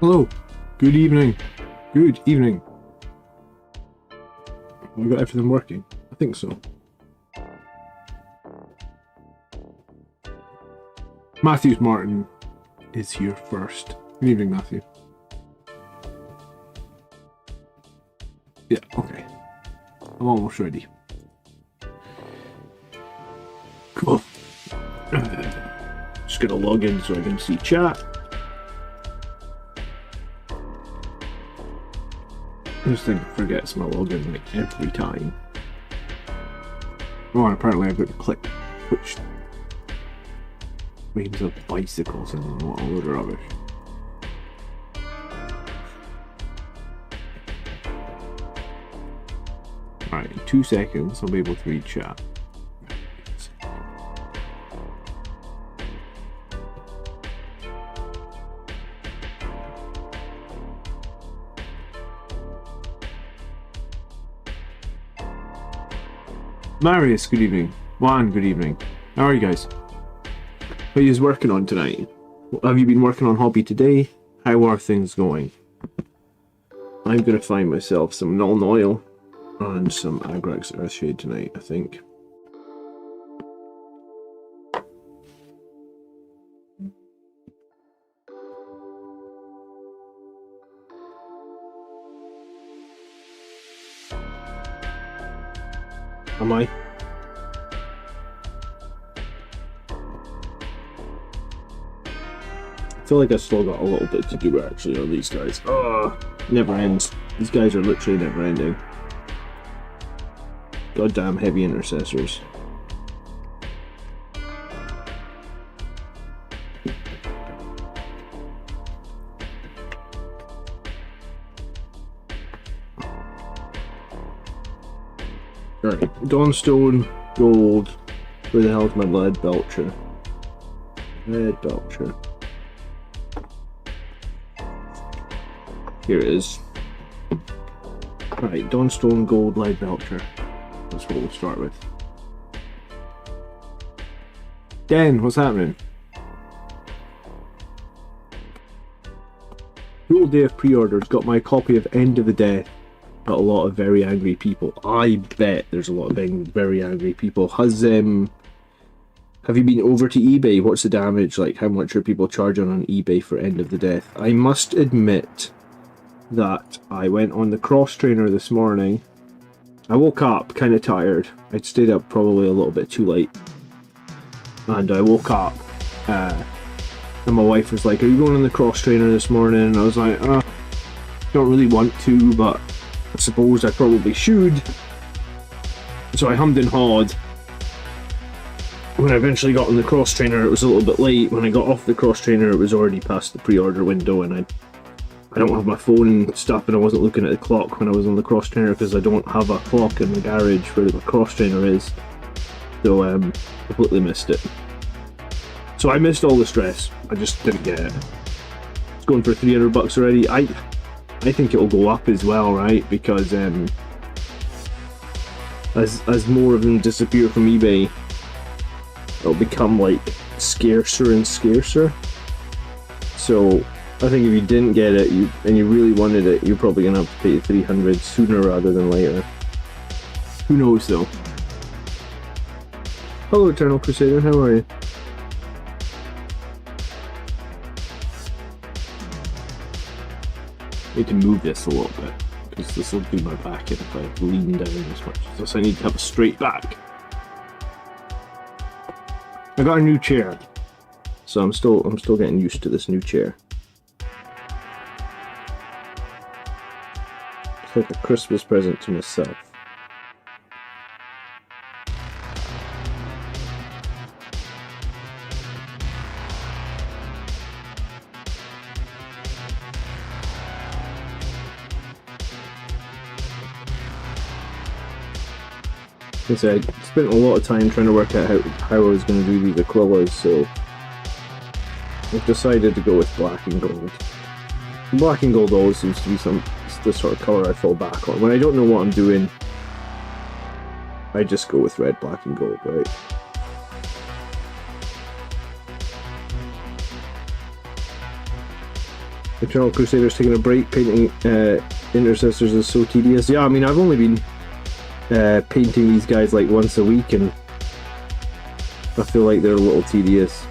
Hello. Good evening. Good evening. We got everything working? I think so. Matthews Martin is here first. Good evening, Matthew. Yeah, okay. I'm almost ready. Cool. Just gonna log in so I can see chat. This thing forgets my login like every time. Oh, and apparently I've got to click which means of bicycles and what a load of rubbish. Alright, in 2 seconds I'll be able to read chat. Marius, good evening. Juan, good evening. How are you guys? What are you working on tonight? Have you been working on hobby today? How are things going? I'm going to find myself some Null Oil and some Agrax Earthshade tonight, I think. Am I? I feel like I still got a little bit to do actually on these guys. Never ends. These guys are literally never ending. Goddamn heavy intercessors. Alright, Dawnstone, gold. Where the hell's my lead belcher? Lead belcher. Here it is. Right, Dawnstone, gold, lead belcher. That's what we'll start with. Den, what's happening? Full day of pre-orders. Got my copy of End of the Death. Got a lot of very angry people. I bet there's a lot of very angry people. Have you been over to eBay? What's the damage? Like, how much are people charging on eBay for End of the Death? I must admit that I went on the cross trainer this morning. I woke up kind of tired. I'd stayed up probably a little bit too late. And I woke up and my wife was like, are you going on the cross trainer this morning? And I was like, don't really want to, but I suppose I probably should. So I hummed and hawed. When I eventually got on the cross trainer, it was a little bit late. When I got off the cross trainer, it was already past the pre-order window, and I don't have my phone and stuff, and I wasn't looking at the clock when I was on the cross trainer because I don't have a clock in the garage where the cross trainer is. So completely missed it. So I missed all the stress. I just didn't get it. It's going for $300 already. I think it'll go up as well, right? Because as more of them disappear from eBay, it'll become like scarcer and scarcer. So I think if you didn't get it and you really wanted it, you're probably gonna have to pay $300 sooner rather than later. Who knows though? Hello, Eternal Crusader. How are you? Need to move this a little bit because this will do my back if I lean down as much as this. I need to have a straight back. I got a new chair, so I'm still getting used to this new chair. It's like a Christmas present to myself. I spent a lot of time trying to work out how I was going to do these Aquillas, so I've decided to go with black and gold. Black and gold always seems to be the sort of colour I fall back on. When I don't know what I'm doing, I just go with red, black and gold, right? Eternal Crusader's taking a break. Painting Intercessors is so tedious. Yeah, I mean, I've only been painting these guys like once a week, and I feel like they're a little tedious.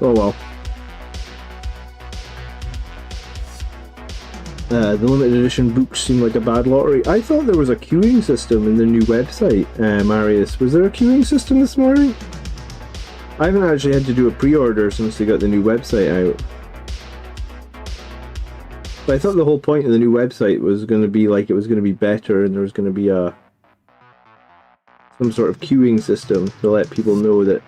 Oh well. The limited edition books seem like a bad lottery. I thought there was a queuing system in the new website, Marius. Was there a queuing system this morning? I haven't actually had to do a pre-order since they got the new website out. But I thought the whole point of the new website was going to be like it was going to be better, and there was going to be some sort of queuing system to let people know that,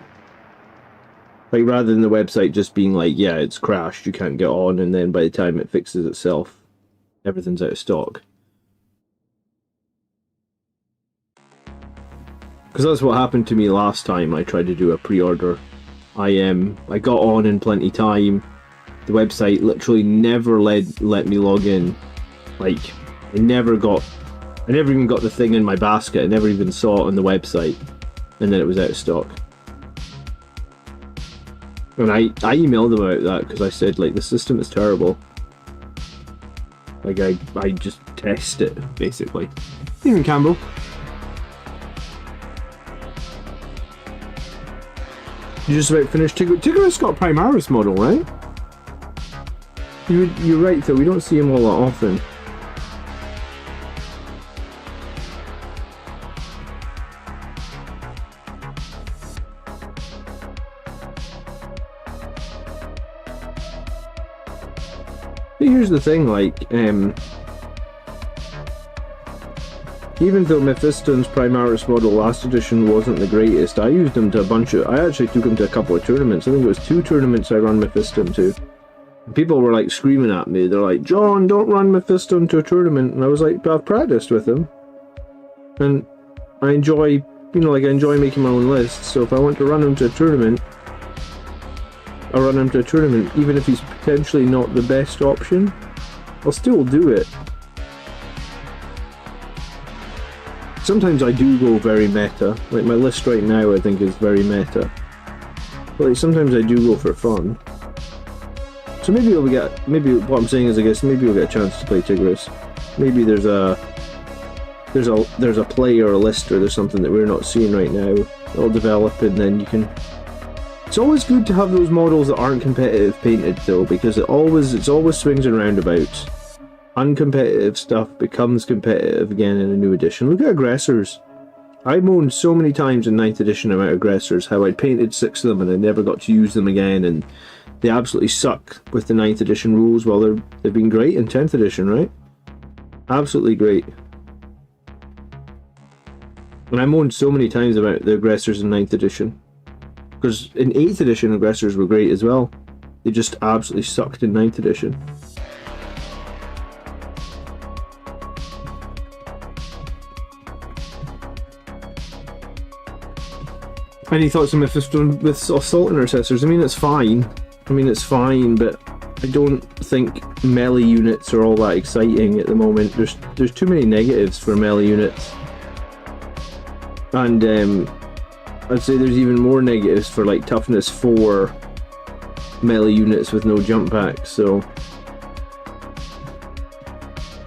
like, rather than the website just being like, yeah, it's crashed, you can't get on, and then by the time it fixes itself, everything's out of stock. Because that's what happened to me last time I tried to do a pre-order. I got on in plenty time. The website literally never let me log in. Like, I never even got the thing in my basket. I never even saw it on the website. And then it was out of stock. And I emailed them about that because I said, like, the system is terrible. Like, I just test it, basically. Evening, Campbell. You just about finished Tigger's got a Primaris model, right? You're right, though. We don't see him all that often. But here's the thing, like, even though Mephiston's Primaris model last edition wasn't the greatest, I used him to I actually took him to a couple of tournaments. I think it was 2 tournaments I run Mephiston to. And people were like screaming at me. They're like, John, don't run Mephiston to a tournament. And I was like, but I've practiced with him. And I enjoy, I enjoy making my own lists. So if I want to run him to a tournament, I run him to a tournament. Even if he's potentially not the best option, I'll still do it. Sometimes I do go very meta. Like, my list right now I think is very meta. But like, sometimes I do go for fun. So maybe what I'm saying is, I guess maybe we'll get a chance to play Tigris. Maybe there's a play or a list, or there's something that we're not seeing right now. It'll develop, and then you can... It's always good to have those models that aren't competitive painted though, because it's always swings and roundabouts. Uncompetitive stuff becomes competitive again in a new edition. Look at aggressors. I moaned so many times in 9th edition about aggressors, how I'd painted 6 of them and I never got to use them again, and they absolutely suck with the 9th edition rules, while they've been great in 10th edition, right? Absolutely great. And I moaned so many times about the aggressors in 9th edition. Because in 8th edition aggressors were great as well. They just absolutely sucked in 9th edition. Any thoughts on Mephiston with Assault Intercessors? I mean, it's fine. But I don't think melee units are all that exciting at the moment. There's too many negatives for melee units. And I'd say there's even more negatives for, like, toughness 4 melee units with no jump packs, so...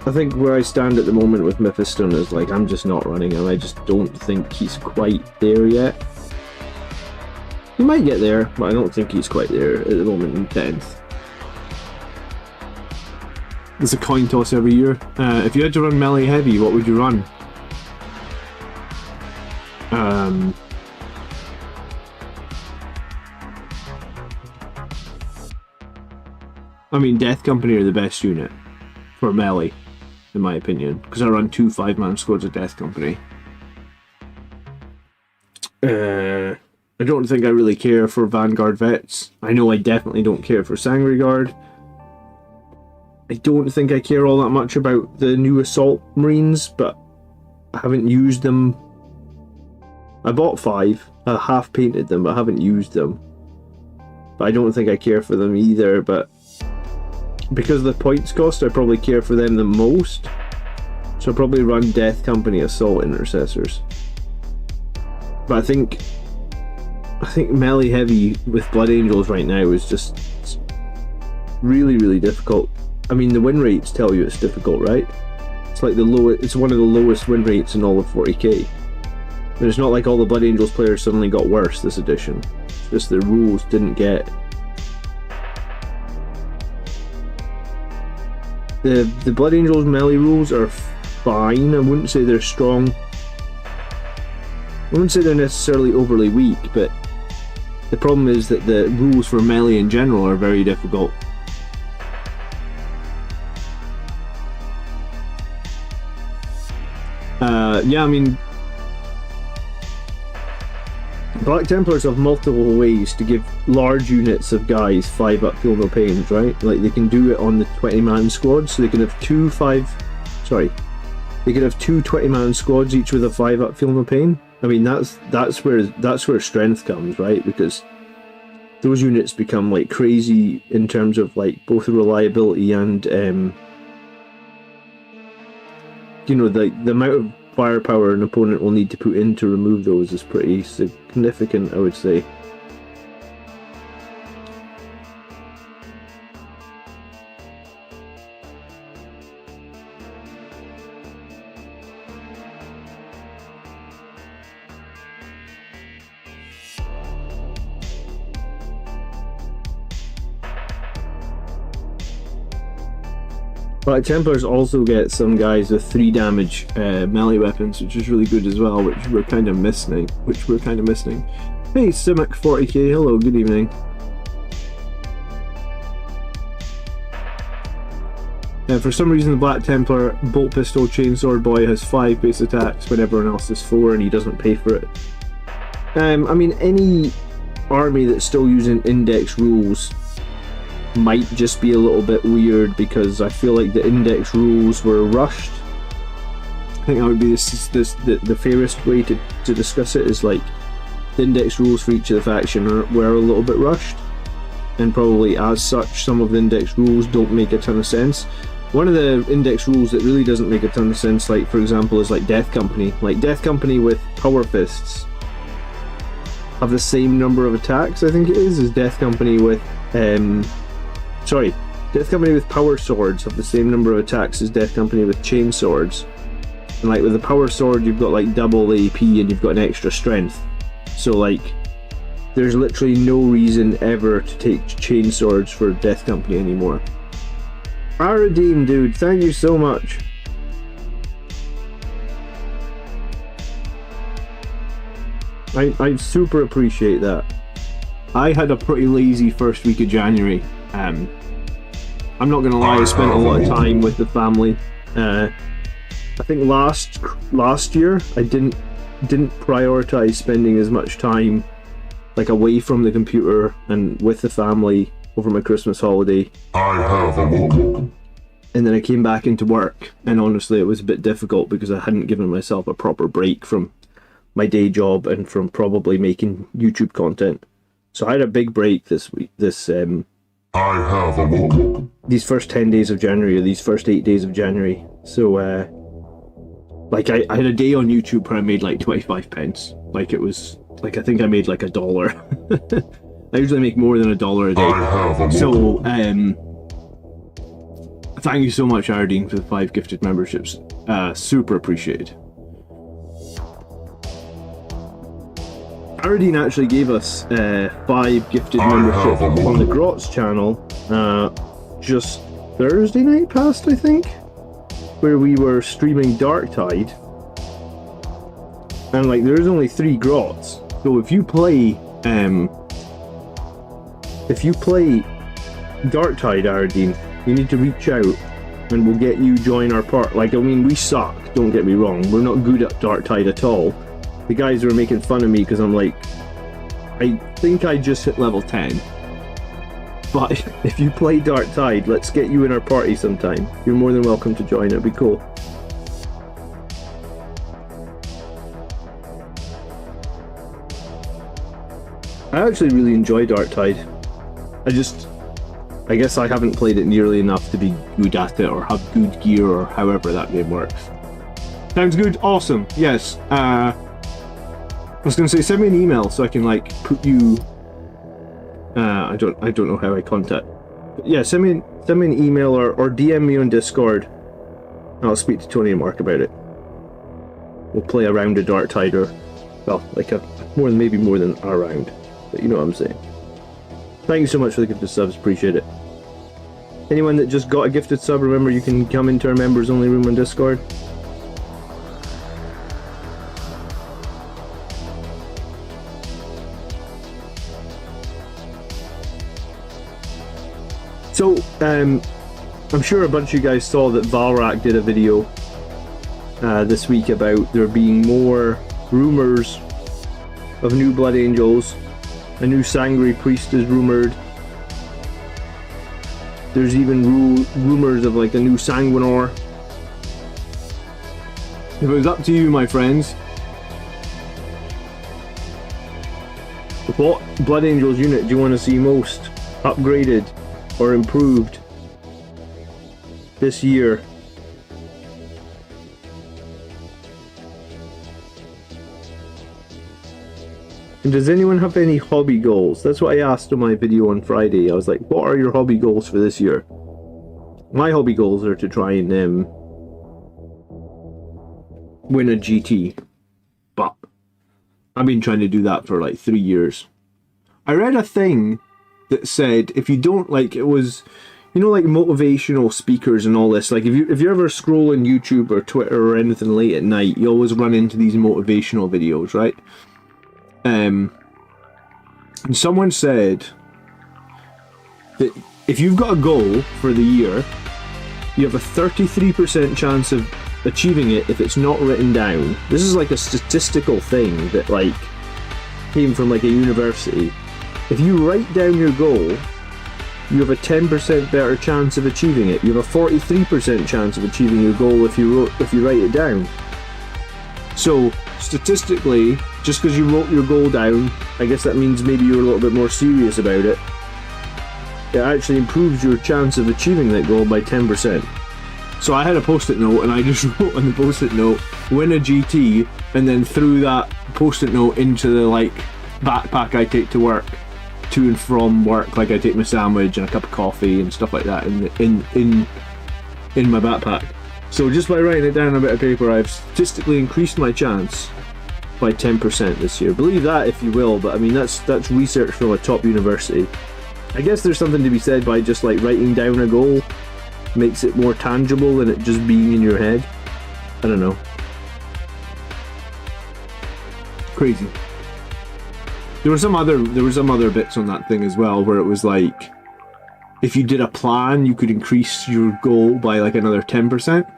I think where I stand at the moment with Mephiston is, like, I'm just not running him. I just don't think he's quite there yet. He might get there, but I don't think he's quite there at the moment in 10th. There's a coin toss every year. If you had to run melee heavy, what would you run? I mean, Death Company are the best unit for melee, in my opinion, because I run 2 5-man squads of Death Company. I don't think I really care for Vanguard Vets. I know I definitely don't care for Sangre Guard. I don't think I care all that much about the new Assault Marines, but I haven't used them. I bought 5. I half painted them, but I haven't used them. But I don't think I care for them either, but because of the points cost, I probably care for them the most. So I'll probably run Death Company Assault Intercessors. But I think melee heavy with Blood Angels right now is just really, really difficult. I mean, the win rates tell you it's difficult, right? It's like it's one of the lowest win rates in all of 40k. And it's not like all the Blood Angels players suddenly got worse this edition. It's just the rules didn't get... The Blood Angels melee rules are fine. I wouldn't say they're strong. I wouldn't say they're necessarily overly weak, but the problem is that the rules for melee in general are very difficult. Yeah, I mean, Black Templars have multiple ways to give large units of guys 5 up feel no pains, right? Like, they can do it on the 20-man squads, so they can have two 20-man squads, each with a 5 up feel no pain. I mean, that's where strength comes, right? Because those units become like crazy in terms of like both reliability and you know, the amount of firepower an opponent will need to put in to remove those is pretty significant, I would say. Black Templars also get some guys with 3 damage melee weapons, which is really good as well, which we're kind of missing. Hey, Simic 40k, hello, good evening. For some reason, the Black Templar Bolt Pistol Chainsword Boy has 5 base attacks when everyone else is 4, and he doesn't pay for it. I mean, any army that's still using index rules might just be a little bit weird, because I feel like the index rules were rushed. I think that would be the fairest way to discuss it, is like the index rules for each of the faction were a little bit rushed, and probably as such some of the index rules don't make a ton of sense. One of the index rules that really doesn't make a ton of sense, like for example, is like Death Company. Like Death Company with Power Fists have the same number of attacks, I think it is, as Death Company with Death Company with Power Swords have the same number of attacks as Death Company with Chain Swords. And like with the Power Sword, you've got like double AP and you've got an extra strength. So like, there's literally no reason ever to take Chain Swords for Death Company anymore. Redeem, dude, thank you so much. I super appreciate that. I had a pretty lazy first week of January. I'm not gonna lie, I spent a lot of time with the family. I think last year I didn't prioritize spending as much time like away from the computer and with the family over my Christmas holiday. And then I came back into work, and honestly it was a bit difficult because I hadn't given myself a proper break from my day job and from probably making YouTube content. So I had a big break this week, these first 10 days of January, or these first 8 days of January. So, like, I had a day on YouTube where I made like 25 pence. Like, it was, like, I think I made like $1. I usually make more than $1 a day. So, thank you so much, Ardeen, for the 5 gifted memberships. Super appreciated. Aradine actually gave us 5 gifted membership on the Grotz channel just Thursday night past, I think, where we were streaming Darktide. And like, there's only 3 Grotz, so if you play Darktide, Aradine, you need to reach out and we'll get you join our part. Like, I mean, we suck, don't get me wrong, we're not good at Darktide at all. The guys were making fun of me because I'm like, I think I just hit level 10. But if you play Darktide, let's get you in our party sometime. You're more than welcome to join, it'd be cool. I actually really enjoy Darktide. I guess I haven't played it nearly enough to be good at it or have good gear or however that game works. Sounds good, awesome, yes. I was gonna say, send me an email so I can like put you. I don't know how I contact. But yeah, send me an email or DM me on Discord. And I'll speak to Tony and Mark about it. We'll play a round of Darktide, or well, like maybe more than a round, but you know what I'm saying. Thank you so much for the gifted subs, appreciate it. Anyone that just got a gifted sub, remember you can come into our members only room on Discord. So, I'm sure a bunch of you guys saw that Valrak did a video this week about there being more rumours of new Blood Angels. A new Sangri Priest is rumoured. There's even rumours of like a new Sanguinor. If it was up to you, my friends, what Blood Angels unit do you want to see most upgraded or improved this year? And does anyone have any hobby goals? That's what I asked on my video on Friday. I was like, what are your hobby goals for this year? My hobby goals are to try and win a GT. But I've been trying to do that for like 3 years. I read a thing that said if you don't, like, it was, you know, like motivational speakers and all this, like if you ever scroll on YouTube or Twitter or anything late at night, you always run into these motivational videos, right? And someone said that if you've got a goal for the year, you have a 33% chance of achieving it if it's not written down. This is like a statistical thing that like came from like a university. If you write down your goal, you have a 10% better chance of achieving it. You have a 43% chance of achieving your goal if you write it down. So statistically, just because you wrote your goal down, I guess that means maybe you're a little bit more serious about it. It actually improves your chance of achieving that goal by 10%. So I had a post-it note and I just wrote on the post-it note, win a GT, and then threw that post-it note into the like backpack I take to work, to and from work. Like I take my sandwich and a cup of coffee and stuff like that in my backpack. So just by writing it down on a bit of paper, I've statistically increased my chance by 10% this year. Believe that if you will, but I mean that's research from a top university. I guess there's something to be said by just like writing down a goal makes it more tangible than it just being in your head. I don't know. Crazy. There were some other bits on that thing as well where it was like if you did a plan you could increase your goal by like another 10%.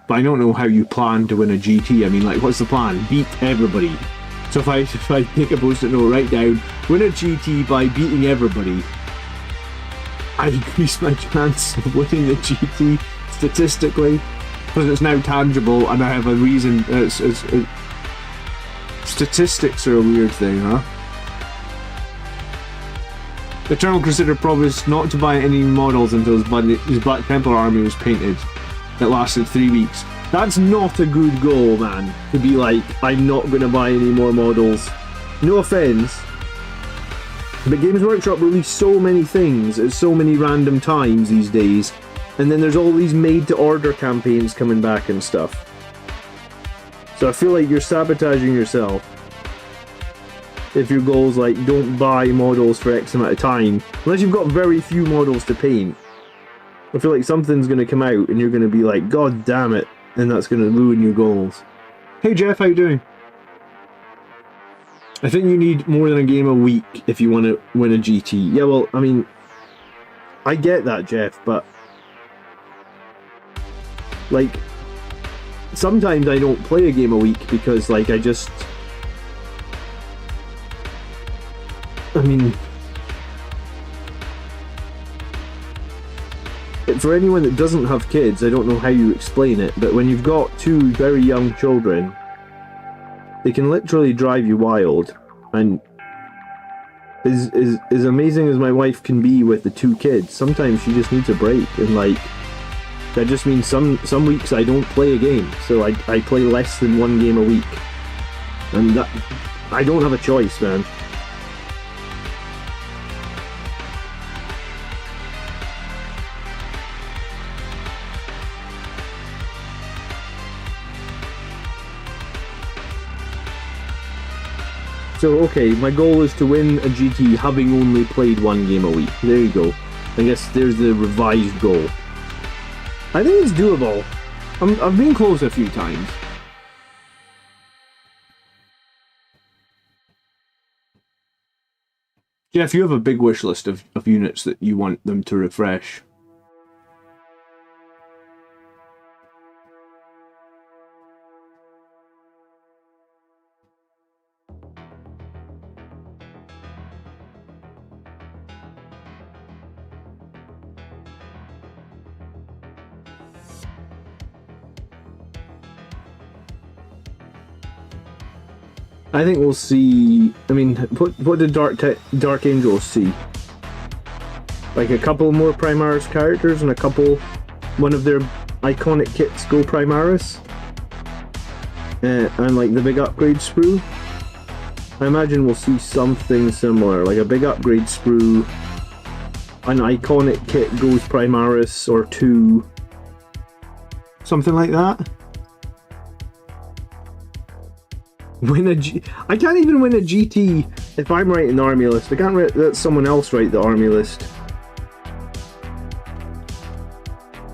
But I don't know how you plan to win a GT. I mean, like, what's the plan? Beat everybody. So if I take a post-it note, write down, win a GT by beating everybody, I increase my chance of winning the GT statistically, because it's now tangible and I have a reason. Statistics are a weird thing, huh? Eternal Crusader promised not to buy any models until his Black Templar army was painted. It lasted 3 weeks. That's not a good goal, man. To be like, I'm not going to buy any more models. No offense, but Games Workshop release so many things at so many random times these days, and then there's all these made-to-order campaigns coming back and stuff. So I feel like you're sabotaging yourself. if your goal's like, don't buy models for X amount of time, unless you've got very few models to paint, I feel like something's going to come out and you're going to be like, God damn it, and that's going to ruin your goals. Hey Jeff, how you doing? I think you need more than a game a week if you want to win a GT. Yeah, well, I mean, I get that, Jeff, but like, sometimes I don't play a game a week because, like, I mean, for anyone that doesn't have kids, I don't know how you explain it, but when you've got two very young children, they can literally drive you wild. And as amazing as my wife can be with the two kids, sometimes she just needs a break, and like, that just means some weeks I don't play a game, so I play less than one game a week, and that, I don't have a choice, man. So, okay, my goal is to win a GT having only played one game a week. There you go. I guess there's the revised goal. I think it's doable. I've been close a few times. Jeff, you have a big wish list of units that you want them to refresh. I think we'll see. I mean, what did Dark Angels see? Like a couple more Primaris characters and one of their iconic kits go Primaris, and like the big upgrade sprue. I imagine we'll see something similar, like a big upgrade sprue, an iconic kit goes Primaris or two, something like that. I can't even win a GT if I'm writing the army list. I can't let someone else write the army list.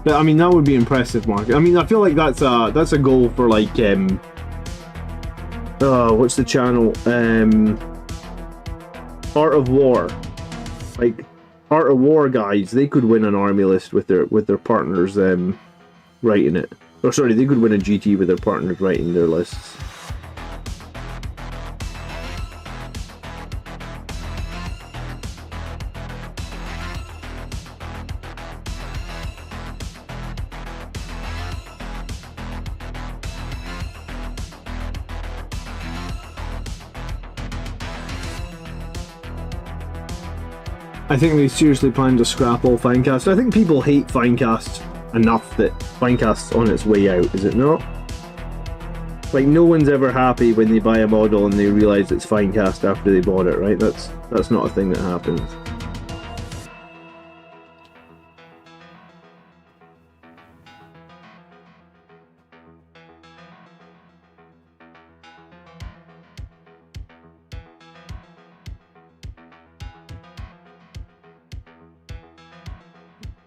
But I mean, that would be impressive, Mark. I mean, I feel like that's a goal for like what's the channel? Art of War. Like Art of War guys, they could win an army list with their partners writing it. Or sorry, they could win a GT with their partners writing their lists. I think they seriously plan to scrap all Finecast. I think people hate Finecast enough that Finecast's on its way out, is it not? Like, no one's ever happy when they buy a model and they realise it's Finecast after they bought it, right? That's not a thing that happens.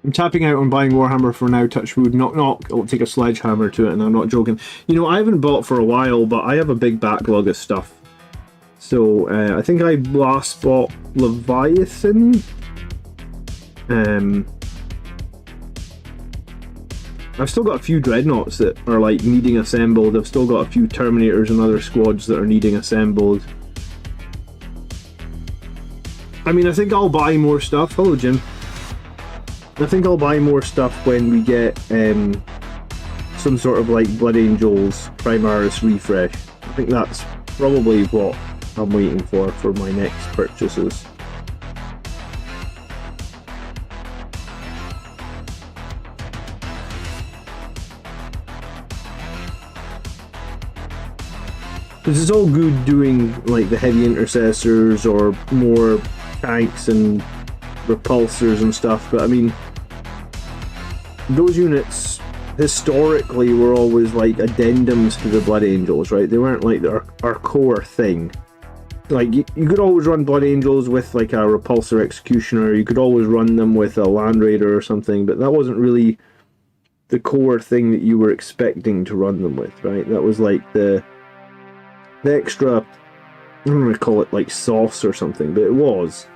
I'm tapping out on buying Warhammer for now, touch wood, knock knock, I'll take a sledgehammer to it, and I'm not joking. You know, I haven't bought for a while, but I have a big backlog of stuff. So, I think I last bought Leviathan. I've still got a few Dreadnoughts that are like needing assembled. I've still got a few Terminators and other squads that are needing assembled. I mean, I think I'll buy more stuff. Hello, Jim. I think I'll buy more stuff when we get some sort of like Blood Angels Primaris refresh. I think that's probably what I'm waiting for my next purchases. Because it's all good doing like the heavy intercessors or more tanks and repulsors and stuff, but I mean, those units historically were always like addendums to the Blood Angels, right? They weren't like our core thing. like you could always run Blood Angels with like a Repulsor Executioner. You could always run them with a Land Raider or something, but that wasn't really the core thing that you were expecting to run them with, right? That was like the extra, I don't want to call it like sauce or something, but it was.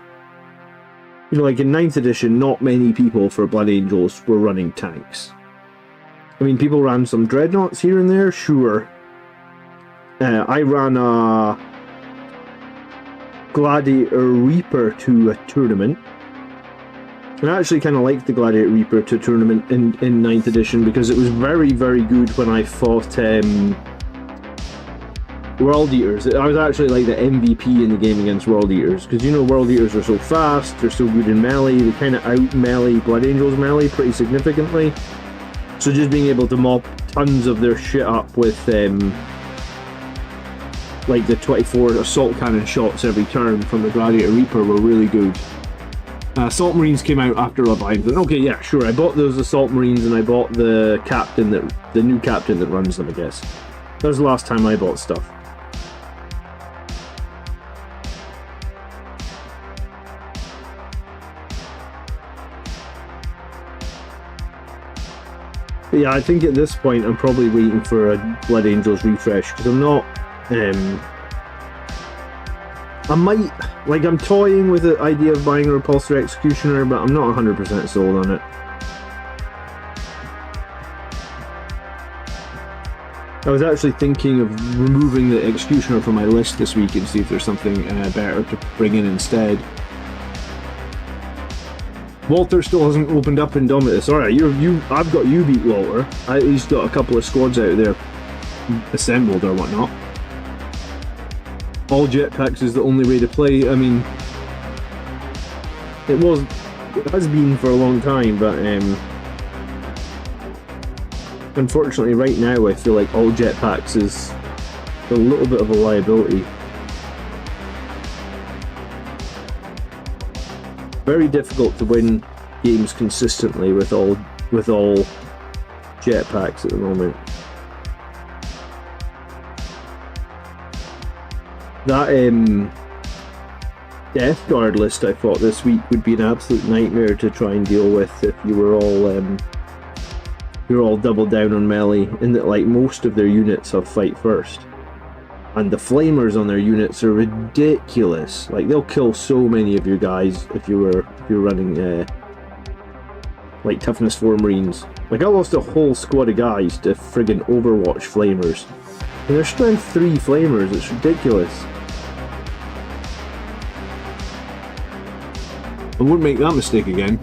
You know, like in 9th edition, not many people for Blood Angels were running tanks. I mean, people ran some Dreadnoughts here and there, sure. I ran a Gladiator Reaper to a tournament. And I actually kind of liked the Gladiator Reaper to a tournament in 9th edition because it was very, very good when I fought World Eaters. I was actually like the MVP in the game against World Eaters, because you know World Eaters are so fast, they're so good in melee, they kind of out melee Blood Angels melee pretty significantly. So just being able to mop tons of their shit up with like the 24 assault cannon shots every turn from the Gladiator Reaper were really good. Assault Marines came out after Leviathan. Okay, yeah, sure, I bought those Assault Marines and I bought the new captain that runs them, I guess. That was the last time I bought stuff. But yeah, I think at this point I'm probably waiting for a Blood Angels refresh, because I'm not... I might... Like, I'm toying with the idea of buying a Repulsor Executioner, but I'm not 100% sold on it. I was actually thinking of removing the Executioner from my list this week and see if there's something better to bring in instead. Walter still hasn't opened up Indomitus. Alright, I've got you beat, Walter. I at least got a couple of squads out there assembled or whatnot. All jetpacks is the only way to play. I mean, it has been for a long time, but unfortunately right now I feel like all jetpacks is a little bit of a liability. Very difficult to win games consistently with all jetpacks at the moment. That Death Guard list I fought this week would be an absolute nightmare to try and deal with if you were all double down on melee, in that like most of their units have fight first. And the flamers on their units are ridiculous. Like, they'll kill so many of your guys if you're running like toughness 4 Marines. Like, I lost a whole squad of guys to friggin' Overwatch flamers. And they're strength 3 flamers, it's ridiculous. I wouldn't make that mistake again.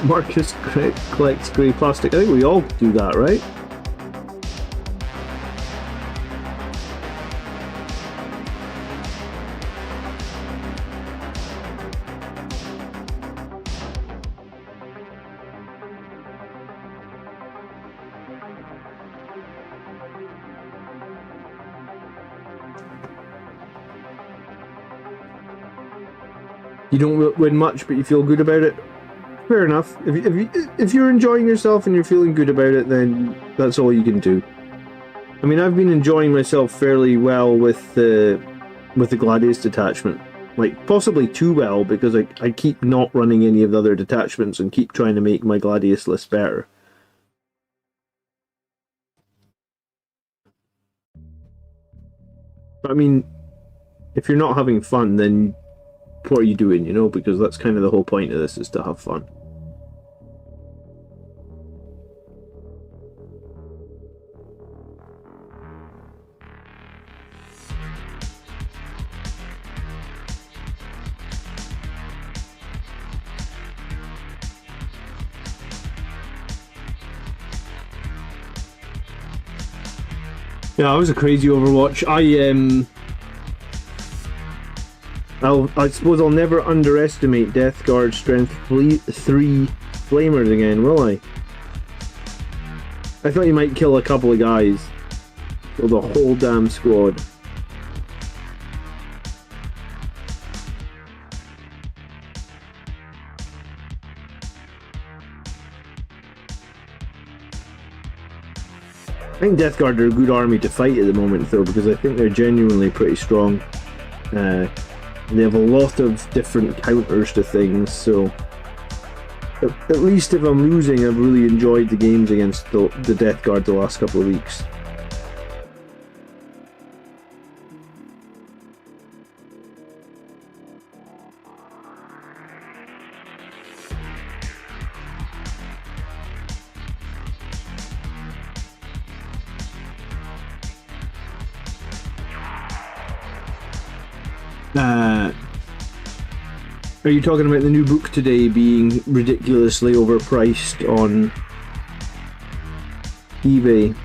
Marcus collects grey plastic. I think we all do that, right? You don't win much, but you feel good about it. Fair enough. If you're enjoying yourself and you're feeling good about it, then that's all you can do. I mean, I've been enjoying myself fairly well with the Gladius detachment. Like, possibly too well, because I keep not running any of the other detachments and keep trying to make my Gladius list better. But I mean, if you're not having fun, then what are you doing, you know? Because that's kind of the whole point of this, is to have fun. Yeah, that was a crazy Overwatch. I suppose I'll never underestimate Death Guard strength 3 flamers again, will I? I thought you might kill a couple of guys. Kill the whole damn squad. I think Death Guard are a good army to fight at the moment, though, because I think they're genuinely pretty strong. They have a lot of different counters to things, so at least if I'm losing, I've really enjoyed the games against the Death Guard the last couple of weeks. Are you talking about the new book today being ridiculously overpriced on eBay?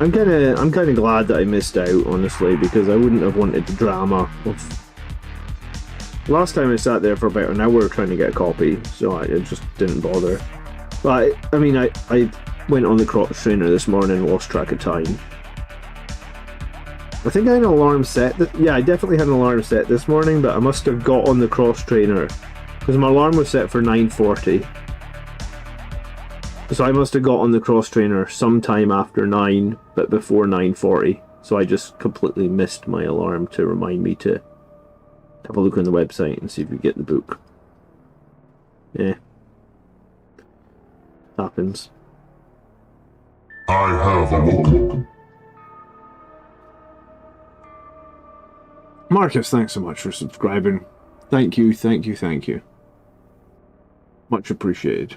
I'm kind of glad that I missed out, honestly, because I wouldn't have wanted the drama of. Last time I sat there for about an hour trying to get a copy, so I just didn't bother. But I mean, I went on the cross trainer this morning and lost track of time. I think I had an alarm set. Yeah, I definitely had an alarm set this morning, but I must have got on the cross trainer because my alarm was set for 9:40. So I must have got on the cross trainer sometime after 9, but before 9:40. So I just completely missed my alarm to remind me to have a look on the website and see if we get the book. Yeah. Happens. I have a look. Marcus, thanks so much for subscribing. Thank you, thank you, thank you. Much appreciated.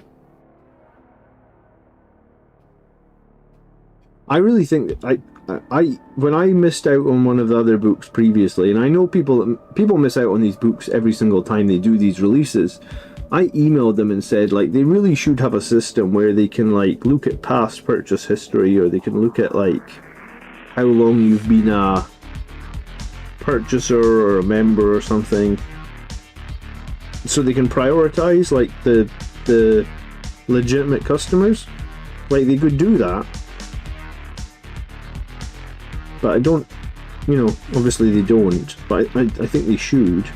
I really think that when I missed out on one of the other books previously, and I know people miss out on these books every single time they do these releases, I emailed them and said, like, they really should have a system where they can, like, look at past purchase history, or they can look at, like, how long you've been a purchaser or a member or something, so they can prioritize, like, the legitimate customers. Like, they could do that. But I don't, obviously they don't, but I think they should.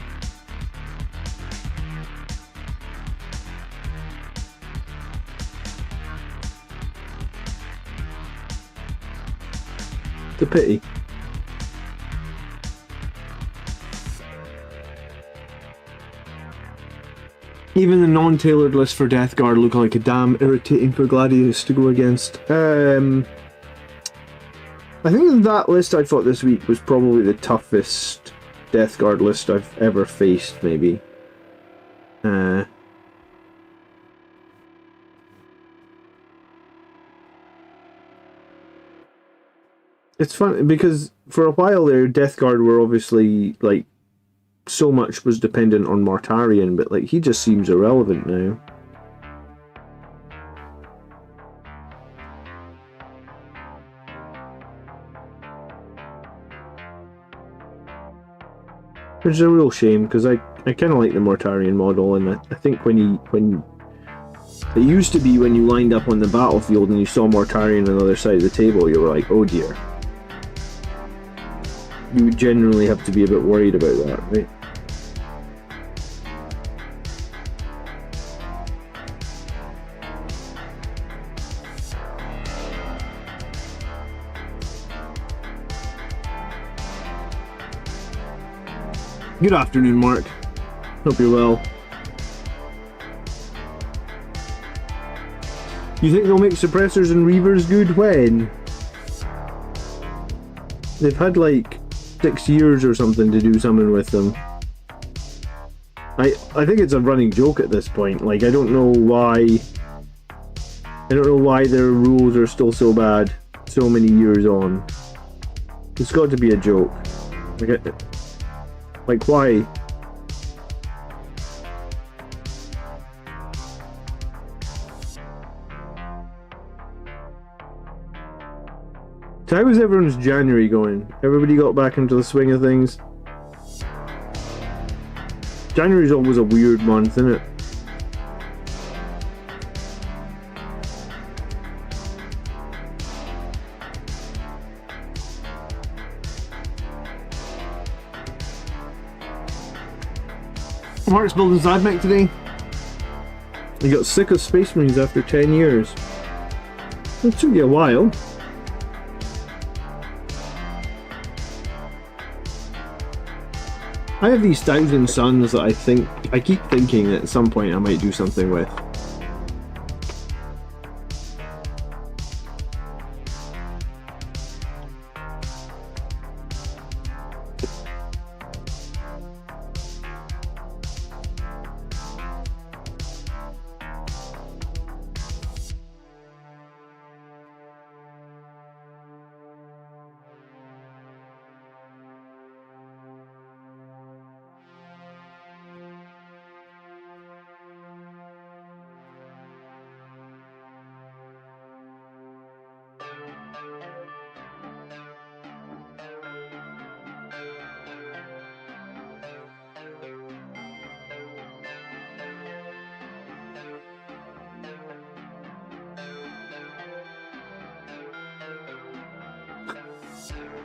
It's a pity. Even the non-tailored list for Death Guard look like a damn irritating for Gladius to go against. I think that list I fought this week was probably the toughest Death Guard list I've ever faced, maybe. It's fun because for a while there, Death Guard were obviously, like, so much was dependent on Mortarion, but, like, he just seems irrelevant now. Which is a real shame, because I kind of like the Mortarion model, and I think when it used to be when you lined up on the battlefield and you saw Mortarion on the other side of the table, you were like, oh dear. You would generally have to be a bit worried about that, right? Good afternoon, Mark. Hope you're well. You think they'll make suppressors and reavers good when? They've had like 6 years or something to do something with them. I think it's a running joke at this point. Like, I don't know why their rules are still so bad so many years on. It's got to be a joke. Like, why? So how was everyone's January going? Everybody got back into the swing of things? January's always a weird month, isn't it? Mark's building Zadmech today. He got sick of Space Marines after 10 years. It took you a while. I have these 1,000 suns that I keep thinking that at some point I might do something with.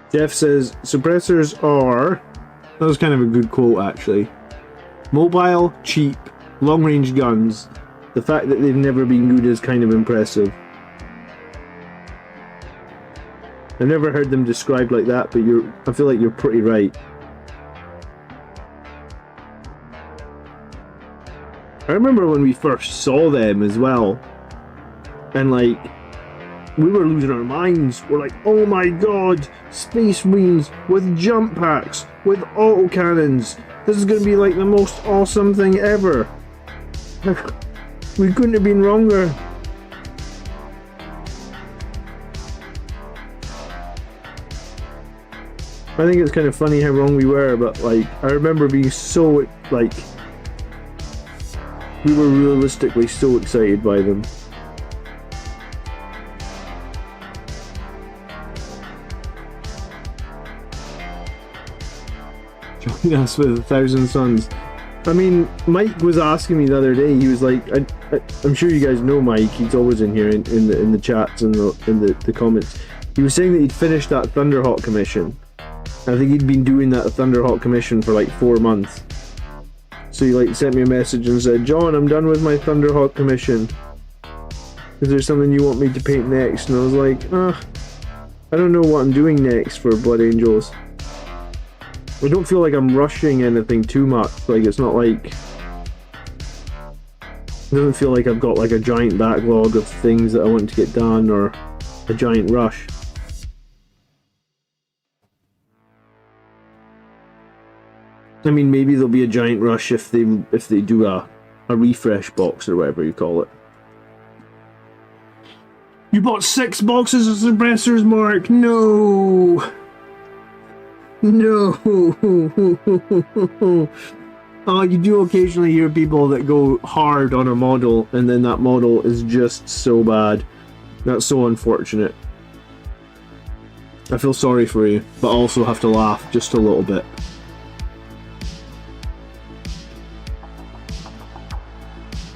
Jeff says, suppressors are... That was kind of a good quote, actually. Mobile, cheap, long-range guns. The fact that they've never been good is kind of impressive. I've never heard them described like that, but I feel like you're pretty right. I remember when we first saw them as well, and like, we were losing our minds. We're like, oh my god, Space Marines with jump packs, with autocannons. This is going to be like the most awesome thing ever. We couldn't have been wronger. I think it's kind of funny how wrong we were, but like, I remember being so, like, we were realistically so excited by them. Joining us with 1,000 suns. I mean, Mike was asking me the other day. He was like, "I'm sure you guys know Mike. He's always in here in the chats and in the comments." He was saying that he'd finished that Thunderhawk commission. I think he'd been doing that Thunderhawk commission for like 4 months. So he like sent me a message and said, "John, I'm done with my Thunderhawk commission. Is there something you want me to paint next?" And I was like, I don't know what I'm doing next for Blood Angels. I don't feel like I'm rushing anything too much. Like, it's not like... It doesn't feel like I've got like a giant backlog of things that I want to get done, or a giant rush. I mean, maybe there'll be a giant rush if they do a refresh box or whatever you call it. You bought 6 boxes of suppressors, Mark? No! No! Oh, you do occasionally hear people that go hard on a model and then that model is just so bad. That's so unfortunate. I feel sorry for you, but I also have to laugh just a little bit.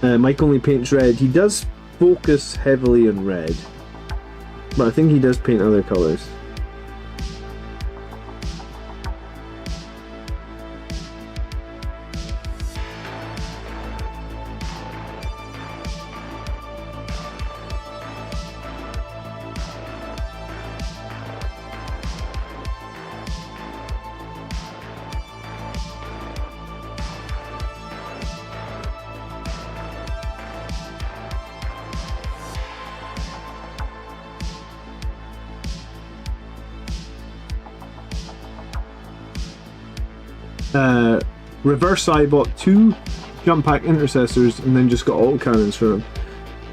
Mike only paints red. He does focus heavily on red, but I think he does paint other colours. Reverse, I bought 2 jump pack intercessors and then just got autocannons for them.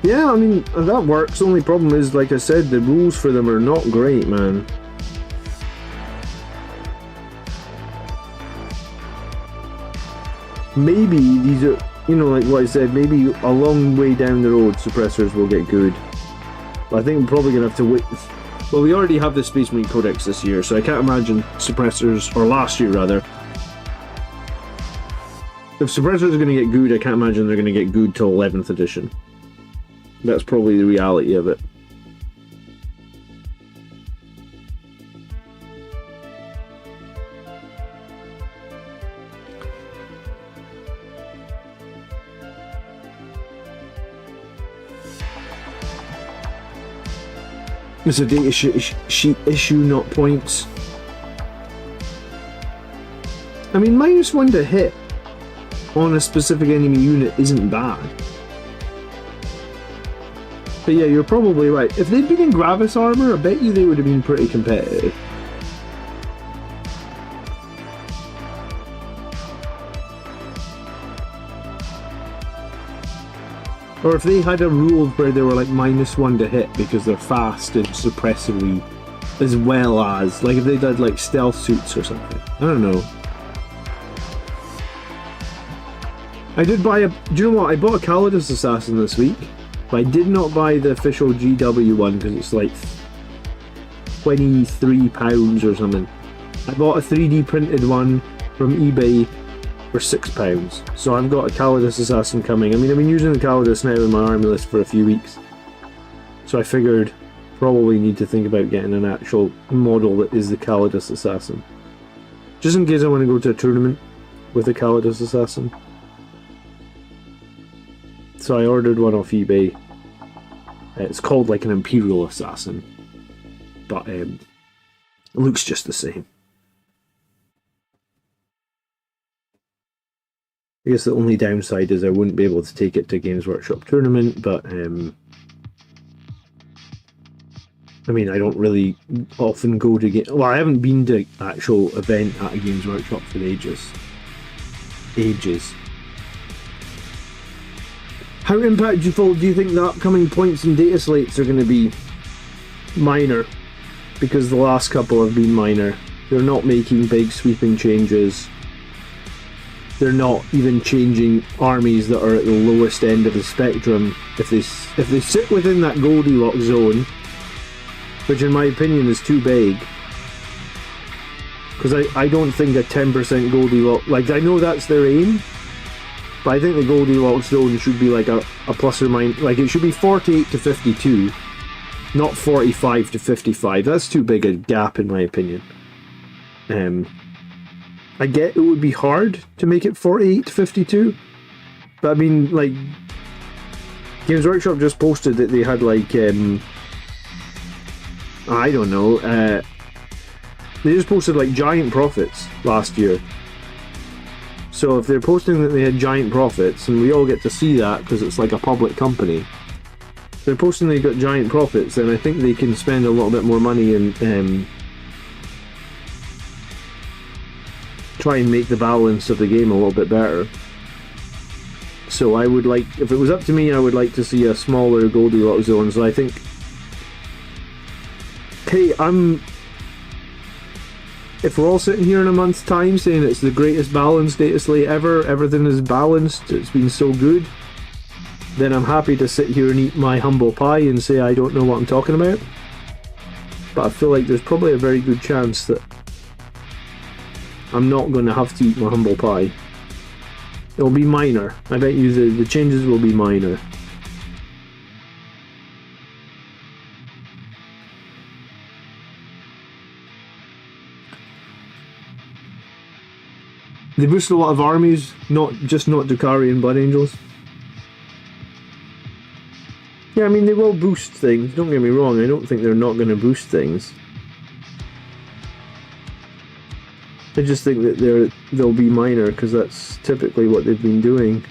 Yeah, I mean, that works. The only problem is, like I said, the rules for them are not great, man. Maybe these are, you know, like what I said, maybe a long way down the road suppressors will get good. But I think we're probably going to have to wait. Well, we already have the Space Marine Codex this year, so I can't imagine suppressors, or last year rather. If suppressors are going to get good, I can't imagine they're going to get good till 11th edition. That's probably the reality of it. It's a data sheet issue, not points. I mean, -1 to hit on a specific enemy unit isn't bad. But yeah, you're probably right. If they'd been in Gravis armor, I bet you they would have been pretty competitive. Or if they had a rule where they were like -1 to hit because they're fast and suppressively, as well as, like if they did like stealth suits or something. I don't know. I did buy a, do you know what, I bought a Calidus Assassin this week, but I did not buy the official GW one because it's like £23 or something. I bought a 3D printed one from eBay for £6. So I've got a Calidus Assassin coming. I mean, I've been using the Calidus now in my army list for a few weeks. So I figured probably need to think about getting an actual model that is the Calidus Assassin. Just in case I want to go to a tournament with the Calidus Assassin. So I ordered one off eBay. It's called like an Imperial Assassin. But it looks just the same. I guess the only downside is I wouldn't be able to take it to Games Workshop tournament, but I mean, I don't really often go to well, I haven't been to actual event at a Games Workshop for ages. How impactful do you think the upcoming points and data slates are going to be? Minor, because the last couple have been minor. They're not making big sweeping changes. They're not even changing armies that are at the lowest end of the spectrum. If they sit within that Goldilocks zone, which in my opinion is too big, because I don't think a 10% Goldilocks, like I know that's their aim, but I think the Goldilocks zone should be like a plus or minus, like it should be 48 to 52, not 45 to 55. That's too big a gap in my opinion. I get it would be hard to make it 48 to 52, but I mean, like, Games Workshop just posted that they had like, I don't know, they just posted like giant profits last year. So if they're posting that they had giant profits, and we all get to see that because it's like a public company, if they're posting they got giant profits, then I think they can spend a little bit more money and try and make the balance of the game a little bit better. So I would like, if it was up to me, I would like to see a smaller Goldilocks zone. So I think, hey, if we're all sitting here in a month's time saying it's the greatest balanced data slate ever, everything is balanced, it's been so good, then I'm happy to sit here and eat my humble pie and say I don't know what I'm talking about. But I feel like there's probably a very good chance that I'm not going to have to eat my humble pie. It'll be minor. I bet you the changes will be minor. They boost a lot of armies, not Drukhari and Blood Angels. Yeah, I mean, they will boost things, don't get me wrong, I don't think they're not going to boost things. I just think that they'll be minor, because that's typically what they've been doing.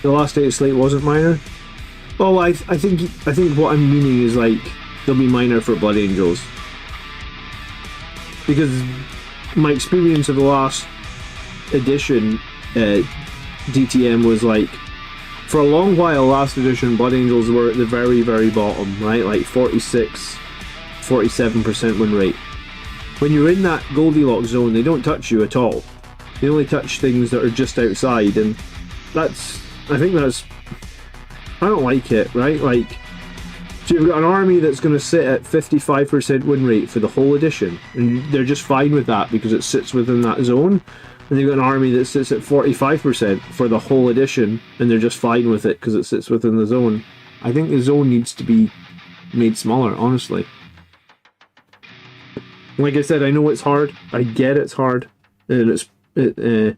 The last data slate wasn't minor. Oh, I think what I'm meaning is like they'll be minor for Blood Angels, because my experience of the last edition DTM was like, for a long while last edition Blood Angels were at the very, very bottom, right? Like 47% win rate. When you're in that Goldilocks zone, they don't touch you at all. They only touch things that are just outside, and I don't like it, right? Like, So you've got an army that's going to sit at 55% win rate for the whole edition, and they're just fine with that because it sits within that zone. And you've got an army that sits at 45% for the whole edition, and they're just fine with it because it sits within the zone. I think the zone needs to be made smaller, honestly. Like I said, I know it's hard. I get it's hard, and but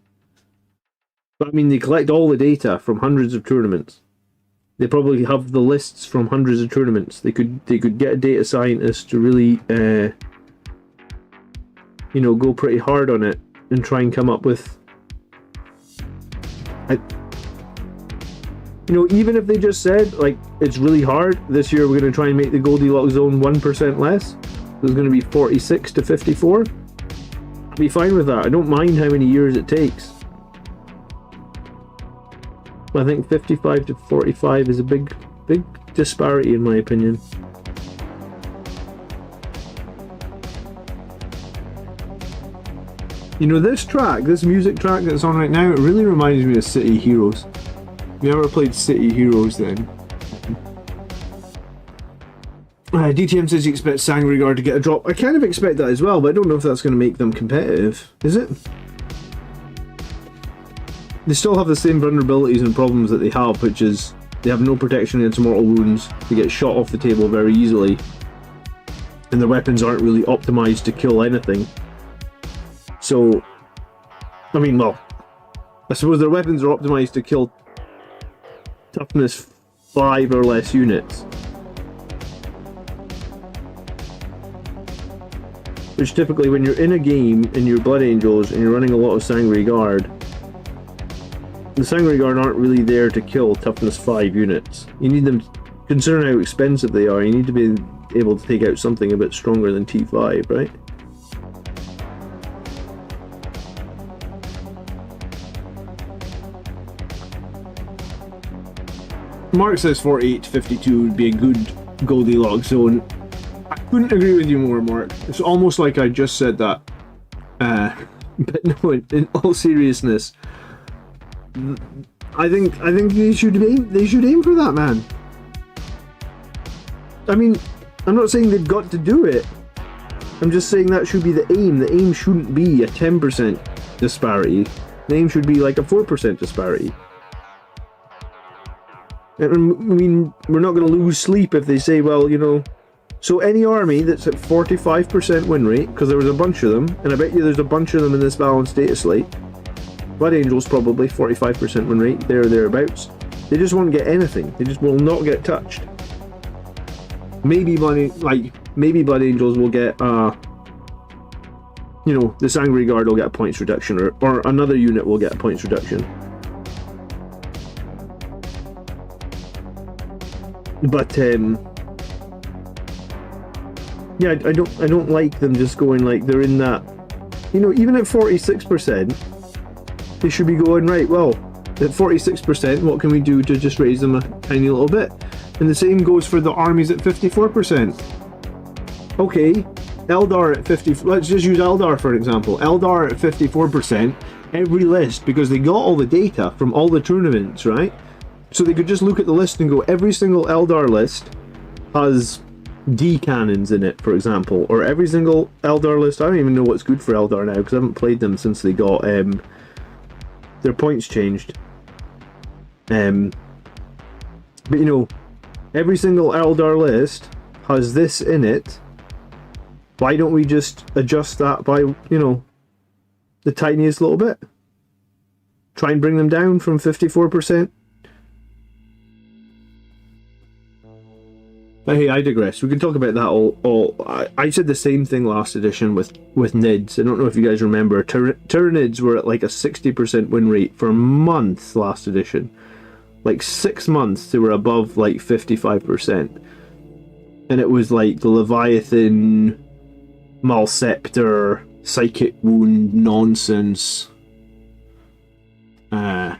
I mean, they collect all the data from hundreds of tournaments. They probably have the lists from hundreds of tournaments. They could get a data scientist to really, go pretty hard on it and try and come up with, even if they just said, like, it's really hard, this year we're going to try and make the Goldilocks zone 1% less. There's going to be 46 to 54. I'd be fine with that. I don't mind how many years it takes. I think 55 to 45 is a big disparity in my opinion. This music track that's on right now, it really reminds me of City Heroes. If you ever played City Heroes then? DTM says he expects Sangregard to get a drop. I kind of expect that as well, but I don't know if that's going to make them competitive. Is it? They still have the same vulnerabilities and problems that they have, which is they have no protection against mortal wounds, they get shot off the table very easily, and their weapons aren't really optimized to kill anything. So, I mean, well, I suppose their weapons are optimized to kill toughness 5 or less units. Which typically, when you're in a game and you're Blood Angels and you're running a lot of Sangregard, the Sangregard aren't really there to kill toughness 5 units. You need them, considering how expensive they are, you need to be able to take out something a bit stronger than T5, right? Mark says 48 to 52 would be a good Goldilocks zone. I couldn't agree with you more, Mark. It's almost like I just said that. But no, in all seriousness, I think they should aim for that, man. I mean, I'm not saying they've got to do it. I'm just saying that should be the aim. The aim shouldn't be a 10% disparity. The aim should be like a 4% disparity. I mean, we're not going to lose sleep if they say, well, so any army that's at 45% win rate, because there was a bunch of them, and I bet you there's a bunch of them in this balanced data slate. Blood Angels probably 45% win rate, thereabouts. They just won't get anything. They just will not get touched. Maybe Blood Angels will get the Sangregard will get a points reduction, or another unit will get a points reduction. But yeah, I don't like them just going like they're in that. Even at 46%. They should be going, right, well, at 46%, what can we do to just raise them a tiny little bit? And the same goes for the armies at 54%. Okay, Eldar at 50, let's just use Eldar for an example. Eldar at 54%, every list, because they got all the data from all the tournaments, right? So they could just look at the list and go, every single Eldar list has D cannons in it, for example, or every single Eldar list, I don't even know what's good for Eldar now, because I haven't played them since they got, their points changed. But every single Eldar list has this in it. Why don't we just adjust that by, the tiniest little bit? Try and bring them down from 54%. But hey, I digress. We can talk about that all. I said the same thing last edition with Nids. I don't know if you guys remember. Tyranids were at like a 60% win rate for months last edition. Like 6 months they were above like 55%. And it was like the Leviathan, Malceptor, Psychic Wound nonsense. I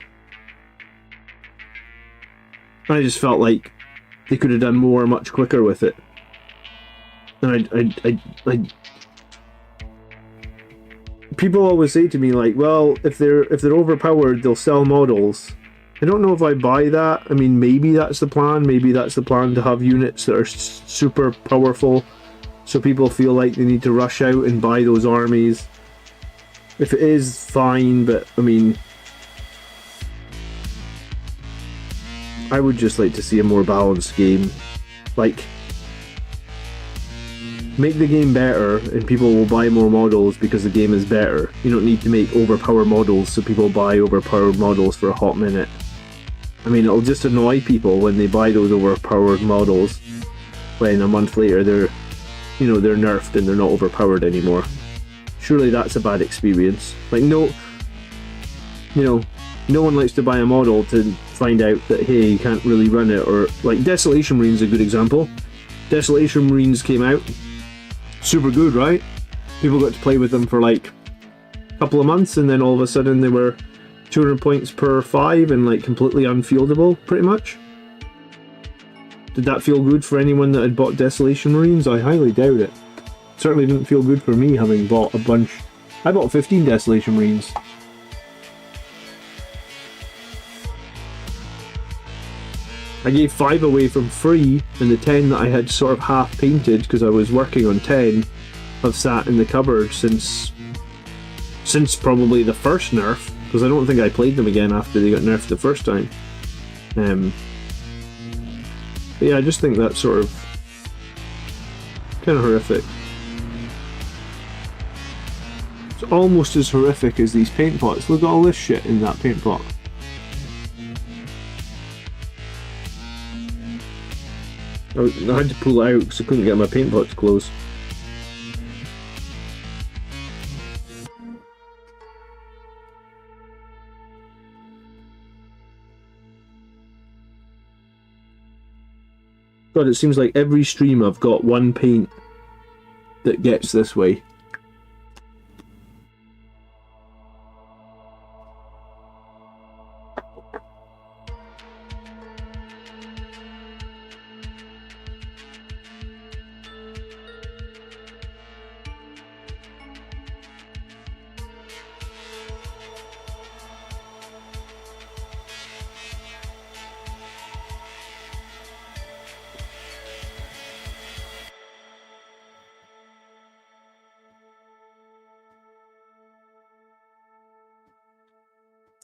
just felt like they could have done more much quicker with it. And I people always say to me like, well, if they're overpowered, they'll sell models. I don't know if I buy that. I mean, maybe that's the plan. Maybe that's the plan, to have units that are super powerful, so people feel like they need to rush out and buy those armies. If it is, fine, but I mean, I would just like to see a more balanced game. Like, make the game better and people will buy more models because the game is better. You don't need to make overpowered models so people buy overpowered models for a hot minute. I mean, it'll just annoy people when they buy those overpowered models when a month later they're nerfed and they're not overpowered anymore. Surely that's a bad experience. Like, no one likes to buy a model to find out that, hey, you can't really run it. Or like Desolation Marine's a good example. Desolation Marines came out, super good, right? People got to play with them for like a couple of months, and then all of a sudden they were 200 points per 5 and like completely unfieldable, pretty much. Did that feel good for anyone that had bought Desolation Marines? I highly doubt it. Certainly didn't feel good for me, having bought a bunch. I bought 15 Desolation Marines. I gave 5 away from free, and the 10 that I had sort of half painted because I was working on 10 have sat in the cupboard since probably the first nerf, because I don't think I played them again after they got nerfed the first time. But yeah, I just think that's sort of kind of horrific. It's almost as horrific as these paint pots. Look at all this shit in that paint pot. I had to pull it out because I couldn't get my paint pot to close. God, it seems like every stream I've got one paint that gets this way.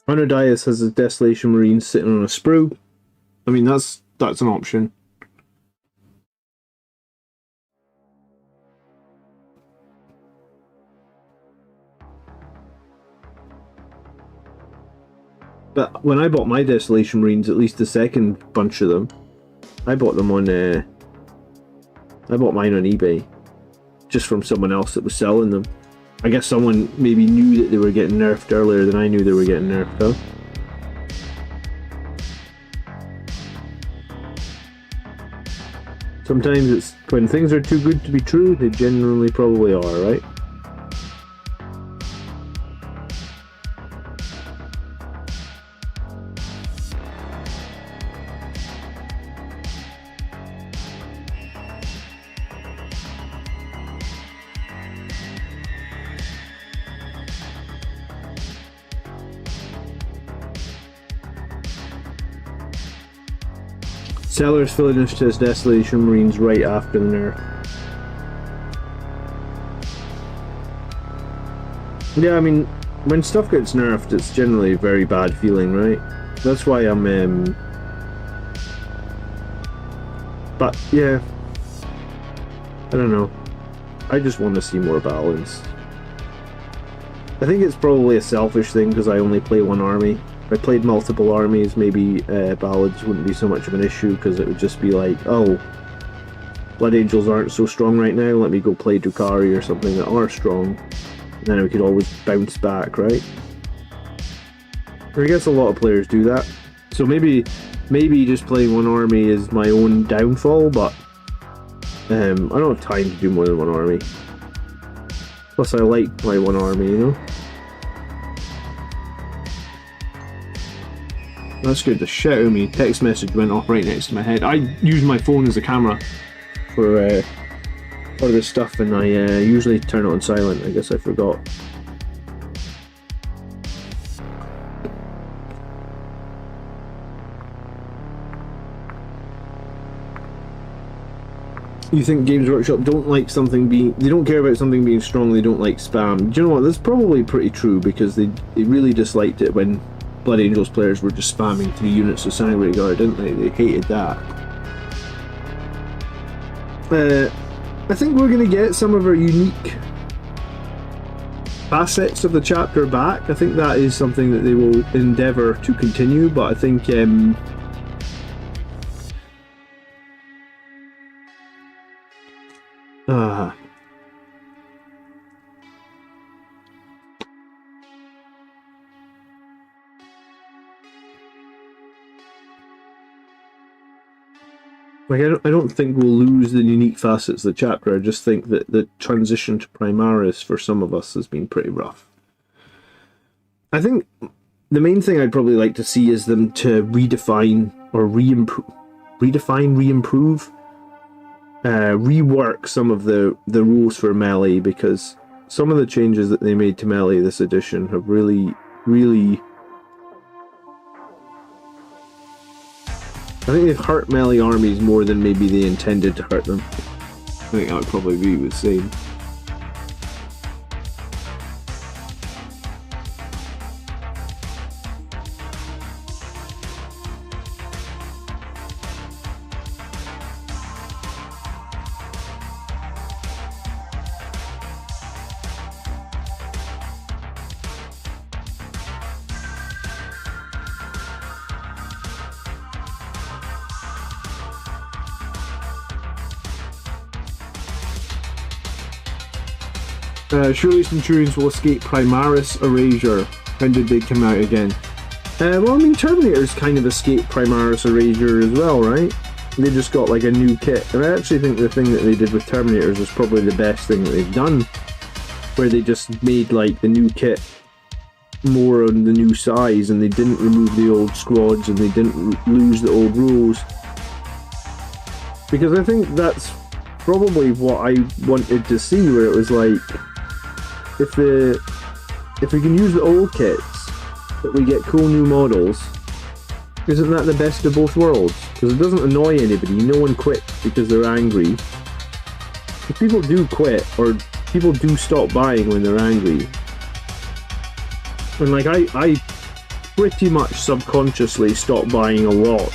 Anodias has a Desolation Marine sitting on a sprue. I mean, that's an option. But when I bought my Desolation Marines, at least the second bunch of them, I bought them on I bought mine on eBay, just from someone else that was selling them. I guess someone maybe knew that they were getting nerfed earlier than I knew they were getting nerfed, though. Sometimes it's when things are too good to be true, they generally probably are, right? Sellers finished his Desolation Marines right after the nerf. Yeah, I mean, when stuff gets nerfed, it's generally a very bad feeling, right? That's why I'm, But, yeah. I don't know. I just want to see more balance. I think it's probably a selfish thing because I only play one army. If I played multiple armies, maybe ballads wouldn't be so much of an issue because it would just be like, oh, Blood Angels aren't so strong right now, let me go play Drukhari or something that are strong. And then we could always bounce back, right? I guess a lot of players do that. So maybe just playing one army is my own downfall, but I don't have time to do more than one army. Plus I like my one army, you know? That scared the shit out of me. Text message went off right next to my head. I use my phone as a camera for this stuff, and I usually turn it on silent. I guess I forgot. You think Games Workshop don't like something being... They don't care about something being strong, they don't like spam. Do you know what? That's probably pretty true, because they really disliked it when Blood Angels players were just spamming 3 units of Sanguinary Guard, didn't they? They hated that. I think we're going to get some of our unique facets of the chapter back. I think that is something that they will endeavour to continue, but I think... Like, I don't think we'll lose the unique facets of the chapter. I just think that the transition to Primaris for some of us has been pretty rough. I think the main thing I'd probably like to see is them to redefine or reimprove, rework some of the rules for melee, because some of the changes that they made to melee this edition have really I think they've hurt melee armies more than maybe they intended to hurt them. I think that would probably be the same. Surely Centurions will escape Primaris Erasure. When did they come out again? Well, I mean, Terminators kind of escaped Primaris Erasure as well, right? They just got like a new kit. And I actually think the thing that they did with Terminators was probably the best thing that they've done. Where they just made like the new kit more on the new size, and they didn't remove the old squads, and they didn't lose the old rules. Because I think that's probably what I wanted to see, where it was like, if we can use the old kits, but we get cool new models, isn't that the best of both worlds? Because it doesn't annoy anybody. No one quits because they're angry. If people do quit, or people do stop buying when they're angry, and like I pretty much subconsciously stopped buying a lot.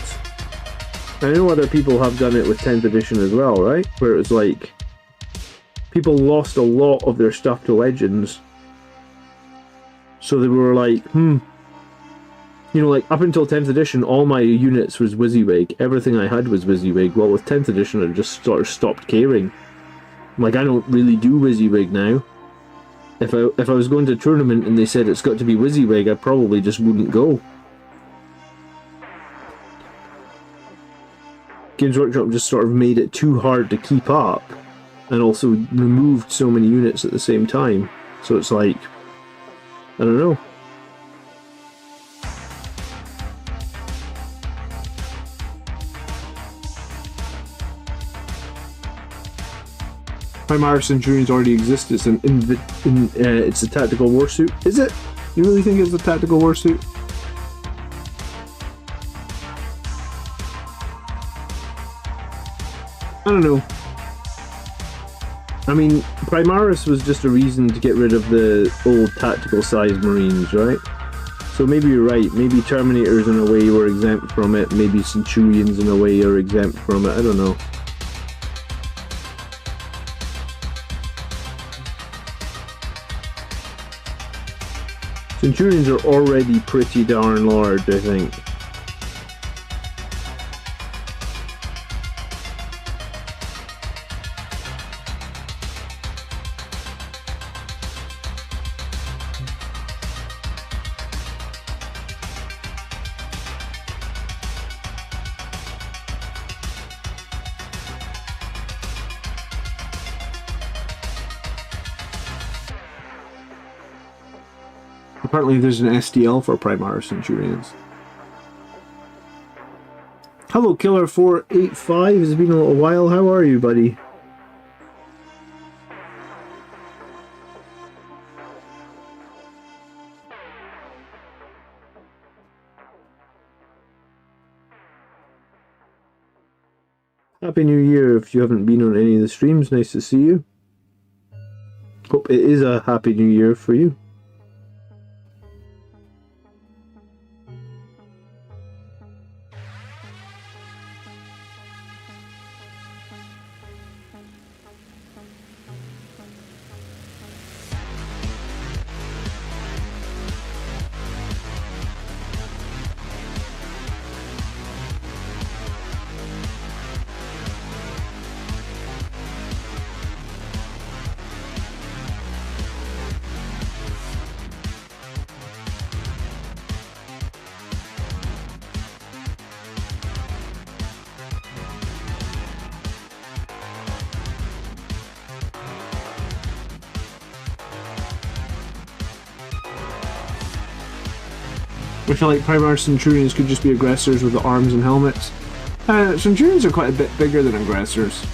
I know other people have done it with 10th edition as well, right? Where it was like, people lost a lot of their stuff to Legends. So they were like, you know, like up until 10th edition, all my units was WYSIWYG. Everything I had was WYSIWYG. Well, with 10th edition, I just sort of stopped caring. Like, I don't really do WYSIWYG now. If I was going to a tournament and they said it's got to be WYSIWYG, I probably just wouldn't go. Games Workshop just sort of made it too hard to keep up, and also removed so many units at the same time. So it's like, I don't know. Primaris Centurions already exists. It's it's a tactical warsuit. Is it? You really think it's a tactical warsuit? I don't know. I mean, Primaris was just a reason to get rid of the old tactical size Marines, right? So maybe you're right. Maybe Terminators in a way were exempt from it. Maybe Centurions in a way are exempt from it. I don't know. Centurions are already pretty darn large, I think. Apparently there's an STL for Primaris Centurions. Hello Killer485, it's been a little while, how are you, buddy? Happy New Year if you haven't been on any of the streams. Nice to see you. Hope it is a Happy New Year for you. I feel like Primarch Centurions could just be aggressors with the arms and helmets. Centurions are quite a bit bigger than aggressors.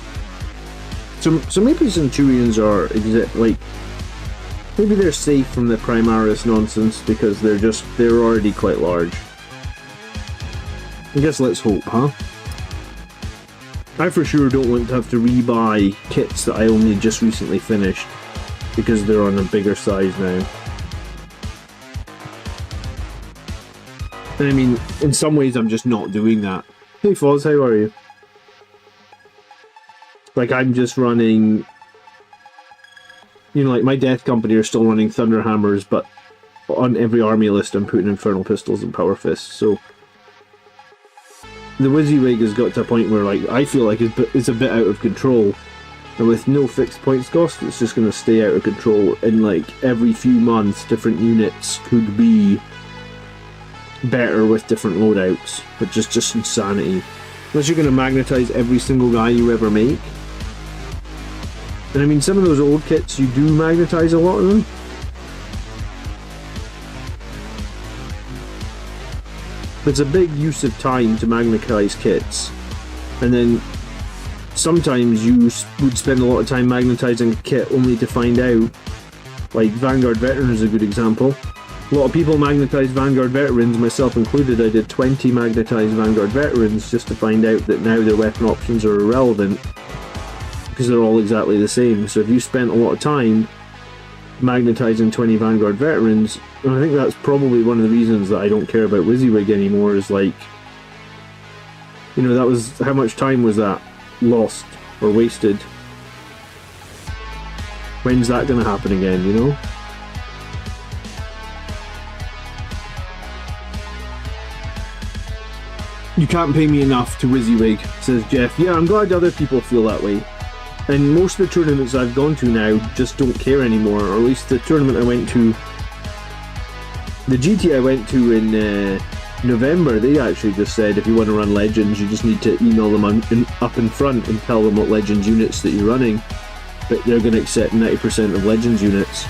So maybe Centurions are like maybe they're safe from the Primaris nonsense because they're already quite large. I guess let's hope, huh? I for sure don't want to have to rebuy kits that I only just recently finished because they're on a bigger size now. And I mean, in some ways I'm just not doing that. Hey Foz, how are you? Like, I'm just running... You know, like, my Death Company are still running Thunderhammers, but on every army list I'm putting Infernal Pistols and Power Fists, so... The WYSIWYG has got to a point where, like, I feel like it's a bit out of control. And with no fixed points cost, it's just going to stay out of control. And, like, every few months, different units could be better with different loadouts, which is just insanity. Unless you're going to magnetize every single guy you ever make. And I mean, some of those old kits, you do magnetize a lot of them. It's a big use of time to magnetize kits. And then sometimes you would spend a lot of time magnetizing a kit only to find out, like Vanguard Veteran is a good example. A lot of people magnetize Vanguard Veterans, myself included. I did 20 magnetized Vanguard Veterans just to find out that now their weapon options are irrelevant because they're all exactly the same. So if you spent a lot of time magnetizing 20 Vanguard Veterans, and I think that's probably one of the reasons that I don't care about WYSIWYG anymore, is like, you know, that was, how much time was that lost or wasted? When's that going to happen again, you know? You can't pay me enough to WYSIWYG, says Jeff. Yeah, I'm glad other people feel that way. And most of the tournaments I've gone to now just don't care anymore, or at least the tournament I went to, the GT I went to in November, they actually just said if you want to run Legends, you just need to email them up in front and tell them what Legends units that you're running, but they're going to accept 90% of Legends units.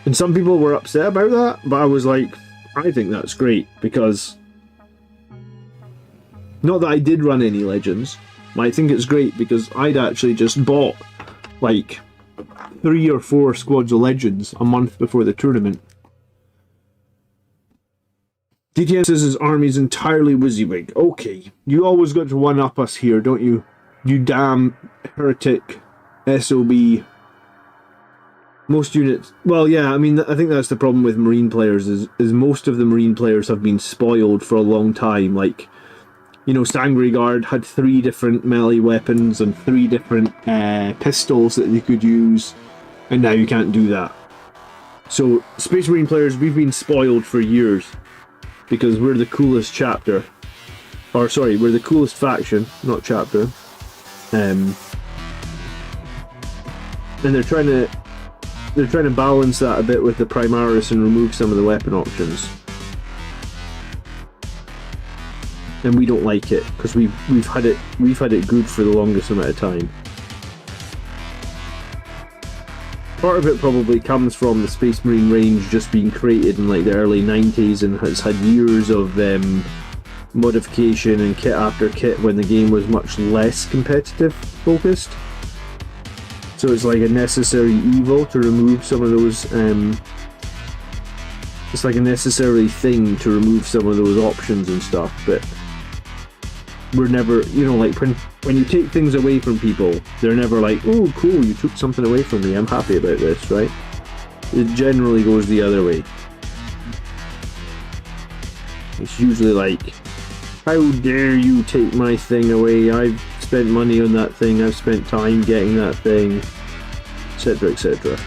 And some people were upset about that, but I was like, I think that's great, because not that I did run any Legends, but I think it's great because I'd actually just bought like 3 or 4 squads of Legends a month before the tournament. DTN says his army's entirely WYSIWYG. Okay, you always got to one-up us here, don't you? You damn heretic SOB. Most units... Well, yeah, I mean, I think that's the problem with Marine players, is most of the Marine players have been spoiled for a long time. Like, you know, Sangre Guard had 3 different melee weapons and 3 different pistols that you could use, and now you can't do that. So, Space Marine players, we've been spoiled for years, because we're the coolest chapter. Or, sorry, we're the coolest faction, not chapter. And they're trying to balance that a bit with the Primaris and remove some of the weapon options. And we don't like it because we've had it good for the longest amount of time. Part of it probably comes from the Space Marine range just being created in like the early 90s and has had years of modification and kit after kit when the game was much less competitive focused. So it's like a necessary evil to remove some of those, it's like a necessary thing to remove some of those options and stuff, but we're never, you know, like when you take things away from people, they're never like, oh cool, you took something away from me, I'm happy about this, right? It generally goes the other way. It's usually like, how dare you take my thing away, I've spent money on that thing, I've spent time getting that thing, etc, etc.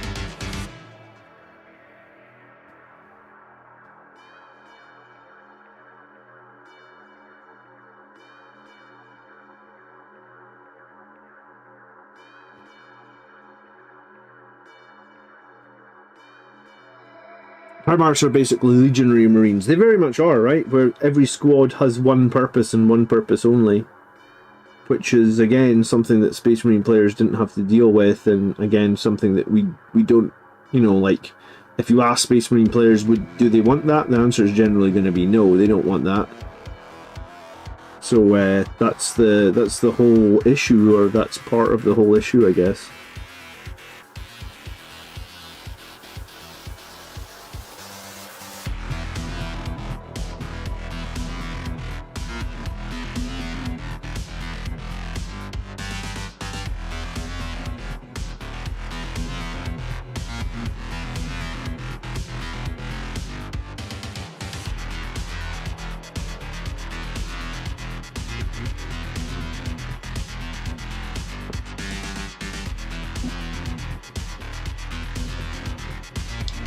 Primarchs are basically legionary marines. They very much are, right? Where every squad has one purpose and one purpose only. Which is, again, something that Space Marine players didn't have to deal with, and again, something that we don't, you know, like, if you ask Space Marine players, do they want that? The answer is generally going to be no, they don't want that. So that's the whole issue, or that's part of the whole issue, I guess.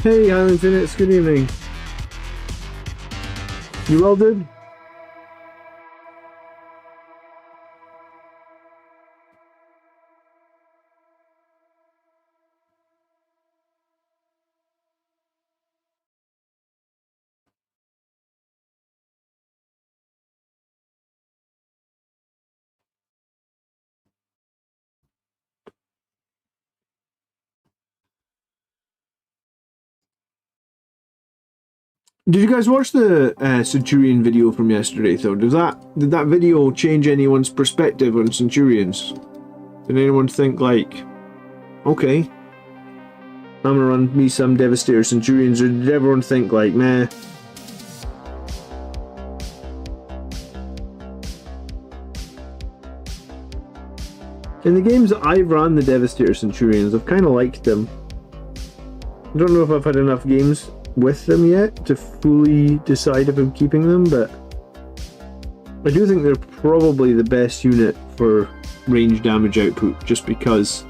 Hey, Highland Phoenix, good evening. You well, dude? Did you guys watch the Centurion video from yesterday, though? Did that video change anyone's perspective on Centurions? Did anyone think, like, okay, I'm gonna run me some Devastator Centurions, or did everyone think, like, meh? In the games that I've run the Devastator Centurions, I've kind of liked them. I don't know if I've had enough games with them yet to fully decide if I'm keeping them, but I do think they're probably the best unit for range damage output, just because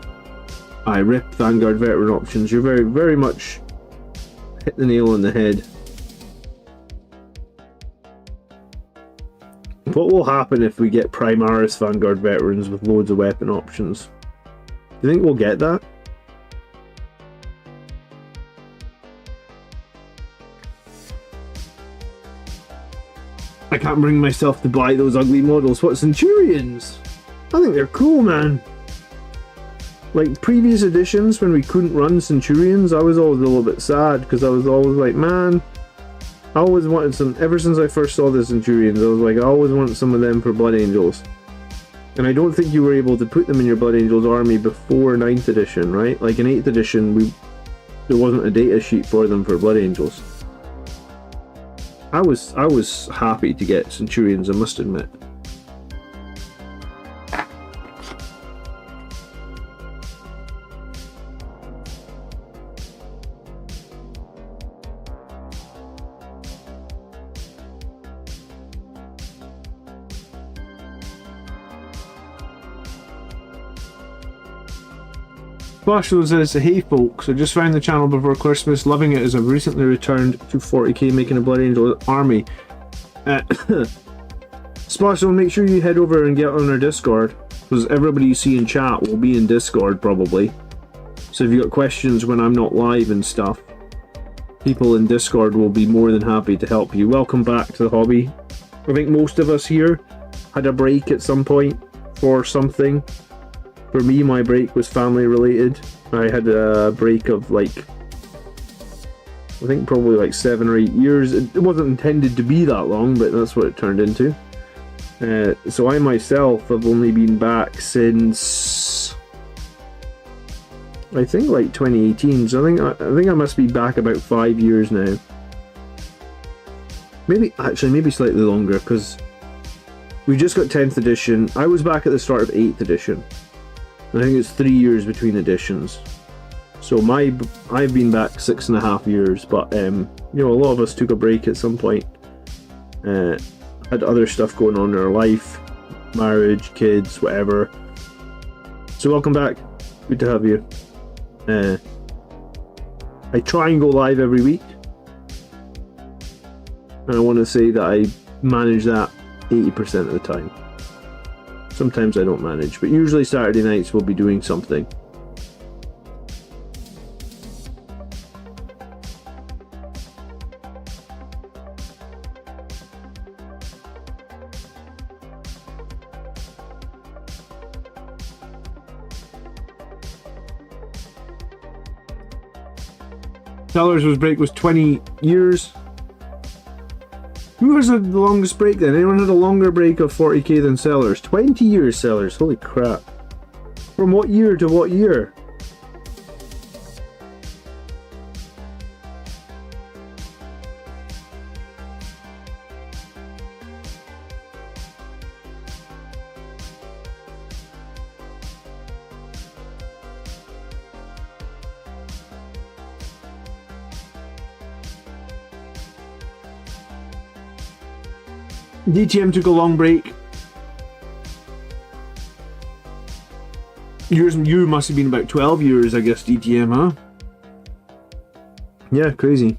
I rip Vanguard veteran options. You're very, very much hit the nail on the head. What will happen if we get Primaris Vanguard veterans with loads of weapon options? Do you think we'll get that? I can't bring myself to buy those ugly models. What, Centurions? I think they're cool, man. Like, previous editions, when we couldn't run Centurions, I was always a little bit sad, because I was always like, man, I always wanted some, ever since I first saw the Centurions, I was like, I always wanted some of them for Blood Angels. And I don't think you were able to put them in your Blood Angels army before 9th edition, right? Like, in 8th edition, there wasn't a data sheet for them for Blood Angels. I was happy to get Centurions, I must admit. Bashlo says, hey folks, I just found the channel before Christmas, loving it as I've recently returned to 40k making a Blood Angel army. Bashlo, make sure you head over and get on our Discord, because everybody you see in chat will be in Discord probably. So if you've got questions when I'm not live and stuff, people in Discord will be more than happy to help you. Welcome back to the hobby. I think most of us here had a break at some point for something. For me, my break was family related. I had a break of like, I think probably like 7 or 8 years. It wasn't intended to be that long, but that's what it turned into. So I myself have only been back since, I think like 2018. So I think I must be back about 5 years now. Maybe slightly longer, because We just got 10th edition. I was back at the start of 8th edition. I think it's 3 years between editions. So I've been back 6.5 years, but you know, a lot of us took a break at some point. Had other stuff going on in our life, marriage, kids, whatever. So welcome back. Good to have you. I try and go live every week, and I want to say that I manage that 80% of the time. Sometimes I don't manage, but usually Saturday nights we'll be doing something. Sellers' break was 20 years. Who has the longest break then? Anyone had a longer break of 40k than Sellers? 20 years Sellers, holy crap. From what year to what year? DTM took a long break. You must have been about 12 years, I guess, DTM, huh? Yeah, crazy.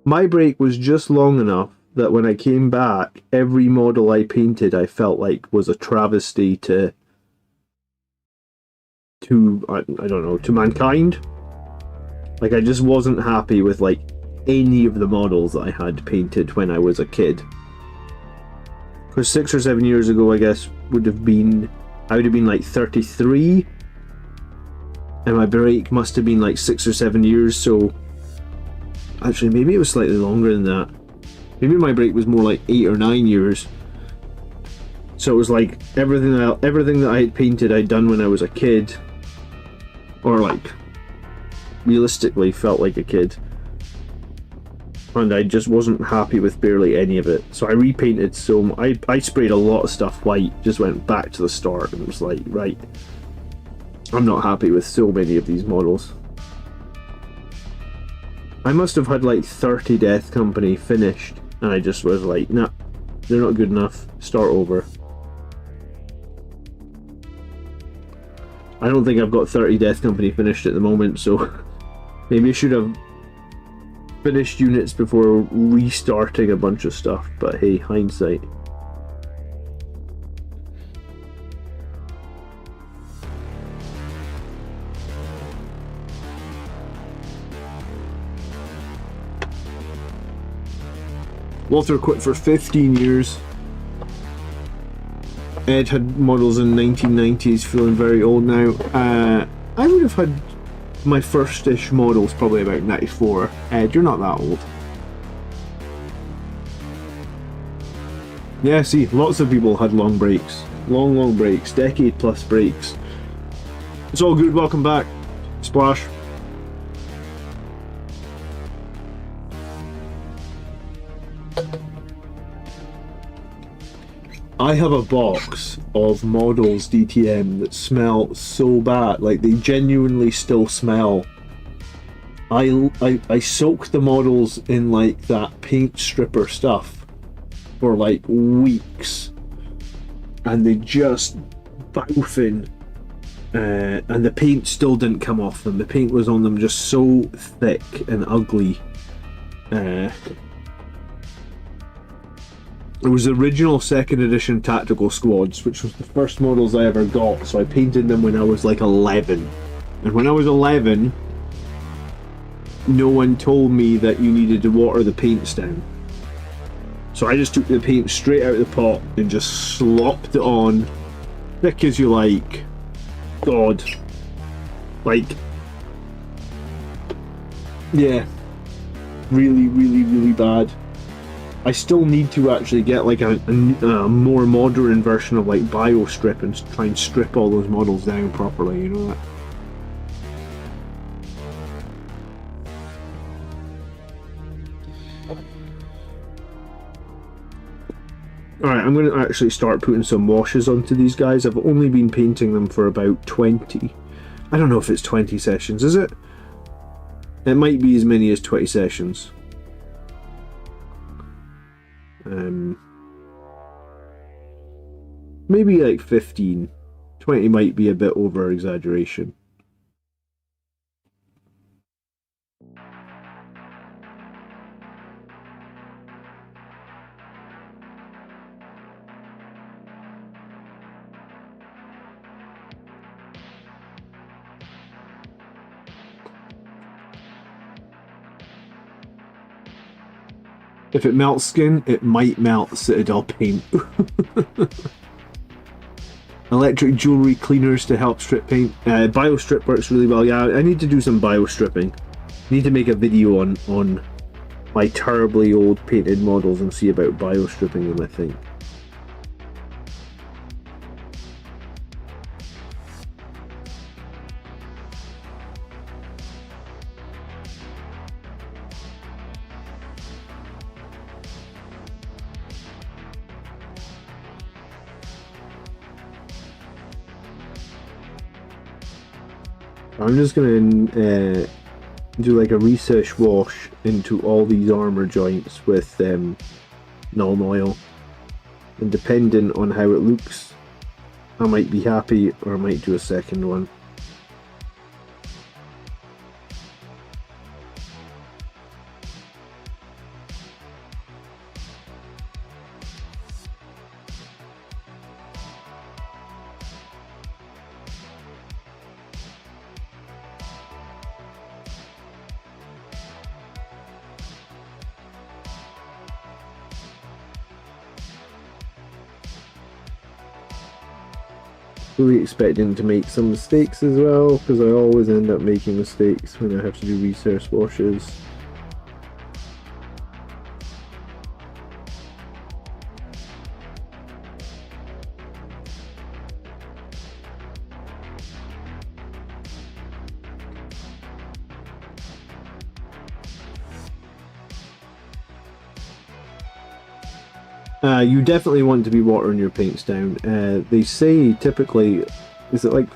My break was just long enough that when I came back, every model I painted I felt like was a travesty to I don't know, to mankind. Like, I just wasn't happy with like any of the models that I had painted when I was a kid. Because 6 or 7 years ago, I guess, I would have been like 33, and my break must have been like 6 or 7 years, so actually maybe it was slightly longer than that. Maybe my break was more like 8 or 9 years. So it was like everything that I had painted I'd done when I was a kid, or like realistically felt like a kid, and I just wasn't happy with barely any of it. So I repainted I sprayed a lot of stuff white, just went back to the start and was like, right, I'm not happy with so many of these models. I must have had like 30 Death Company finished, and I just was like, nah, they're not good enough, start over. I don't think I've got 30 Death Company finished at the moment, so maybe I should have finished units before restarting a bunch of stuff, but hey, hindsight. Walter quit for 15 years. Ed had models in 1990s, feeling very old now. I would have had my first-ish models probably about 94. Ed, you're not that old. Yeah, see, lots of people had long breaks. Long breaks, decade-plus breaks. It's all good, welcome back. Splash. I have a box of models DTM that smell so bad, like they genuinely still smell. I soak the models in like that paint stripper stuff for like weeks, and they just bouffing, and the paint still didn't come off them. The paint was on them just so thick and ugly. It was the original 2nd edition Tactical Squads, which was the first models I ever got, so I painted them when I was like 11. And when I was 11, no one told me that you needed to water the paints down. So I just took the paint straight out of the pot and just slopped it on, thick as you like. God. Like, yeah. Really bad. I still need to actually get like a more modern version of like biostrip and try and strip all those models down properly, you know that? Alright, I'm going to actually start putting some washes onto these guys. I've only been painting them for about 20. I don't know if it's 20 sessions, is it? It might be as many as 20 sessions. Maybe like 15. 20 might be a bit over exaggeration. If it melts skin, it might melt Citadel paint. Electric jewelry cleaners to help strip paint. Biostrip works really well. Yeah, I need to do some biostripping. I need to make a video on my terribly old painted models and see about biostripping them, I think. I'm just going to do like a recess wash into all these armor joints with null oil, and depending on how it looks, I might be happy or I might do a second one. Fully expecting to make some mistakes as well, because I always end up making mistakes when I have to do resource washes. You definitely want to be watering your paints down. They say typically, is it like,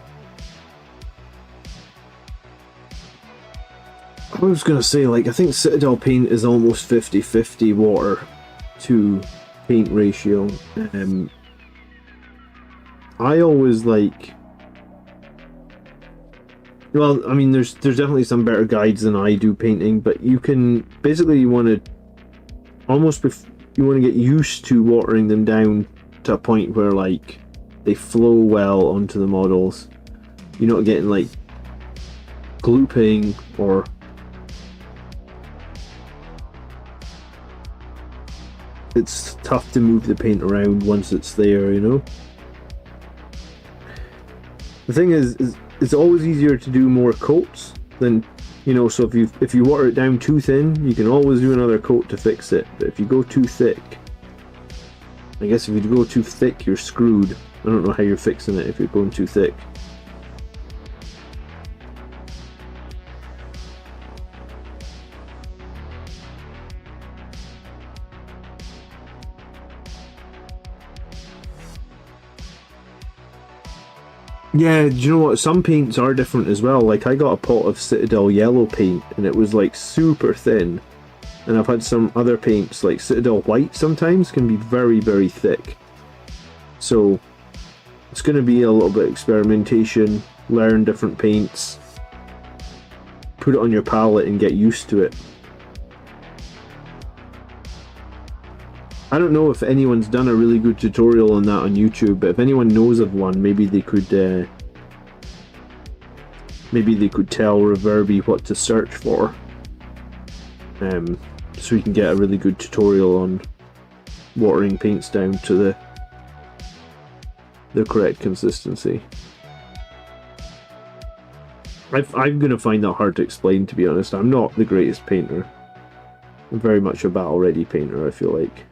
I was going to say, like, I think Citadel paint is almost 50-50 water to paint ratio. I always like, well, I mean, there's definitely some better guides than I do painting, but you can, basically you want to almost you want to get used to watering them down to a point where like they flow well onto the models. You're not getting like glooping or it's tough to move the paint around once it's there, you know. The thing is it's always easier to do more coats than, you know, so if you water it down too thin, you can always do another coat to fix it. But if you go too thick, I guess if you go too thick, you're screwed. I don't know how you're fixing it if you're going too thick. Yeah, do you know what? Some paints are different as well. Like, I got a pot of Citadel yellow paint and it was like super thin. And I've had some other paints, like Citadel white sometimes can be very, very thick. So it's going to be a little bit of experimentation, learn different paints, put it on your palette and get used to it. I don't know if anyone's done a really good tutorial on that on YouTube, but if anyone knows of one, maybe they could tell Reverby what to search for, so you can get a really good tutorial on watering paints down to the correct consistency. I'm gonna find that hard to explain, to be honest. I'm not the greatest painter. I'm very much a battle-ready painter, I feel like.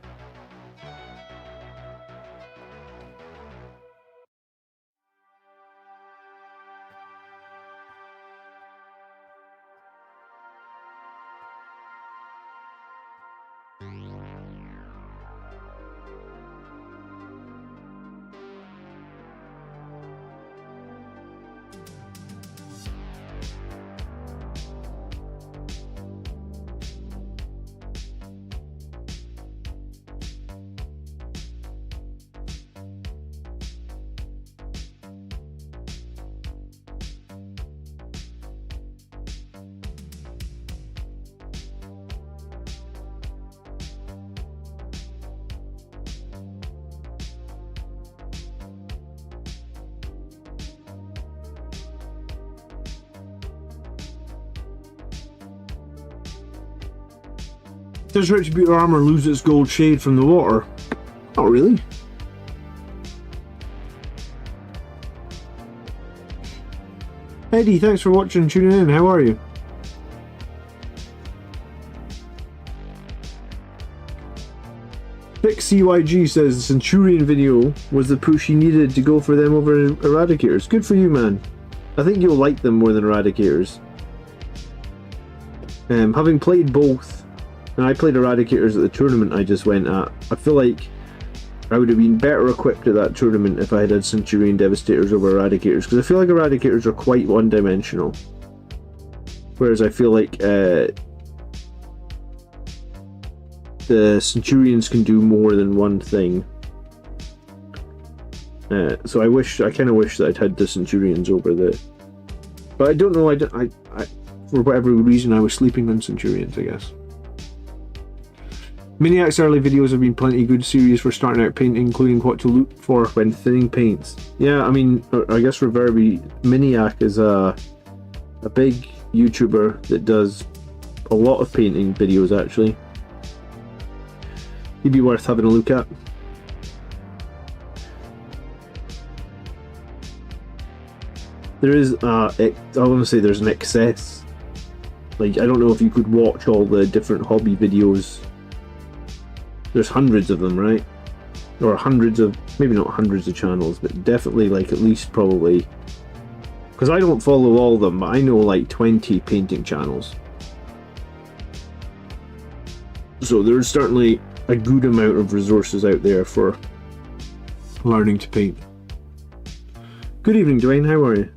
Does Retributor armor lose its gold shade from the water? Not really. Eddie, thanks for watching and tuning in. How are you? Vic CYG says the Centurion video was the push he needed to go for them over Eradicators. Good for you, man. I think you'll like them more than Eradicators. Having played both, and I played Eradicators at the tournament I just went at, I feel like I would have been better equipped at that tournament if I had Centurion Devastators over Eradicators, because I feel like Eradicators are quite one-dimensional. Whereas I feel like the Centurions can do more than one thing. So I kind of wish that I'd had the Centurions over the... But I don't know, I for whatever reason I was sleeping on Centurions, I guess. Maniac's early videos have been plenty good series for starting out painting, including what to look for when thinning paints. Yeah, I mean, I guess Maniac is a big YouTuber that does a lot of painting videos, actually. He'd be worth having a look at. There is, I want to say there's an excess. Like, I don't know if you could watch all the different hobby videos. There's hundreds of them, right? Or hundreds of, maybe not hundreds of channels, but definitely like at least probably, because I don't follow all of them, but I know like 20 painting channels. So there's certainly a good amount of resources out there for learning to paint. Good evening, Dwayne, how are you?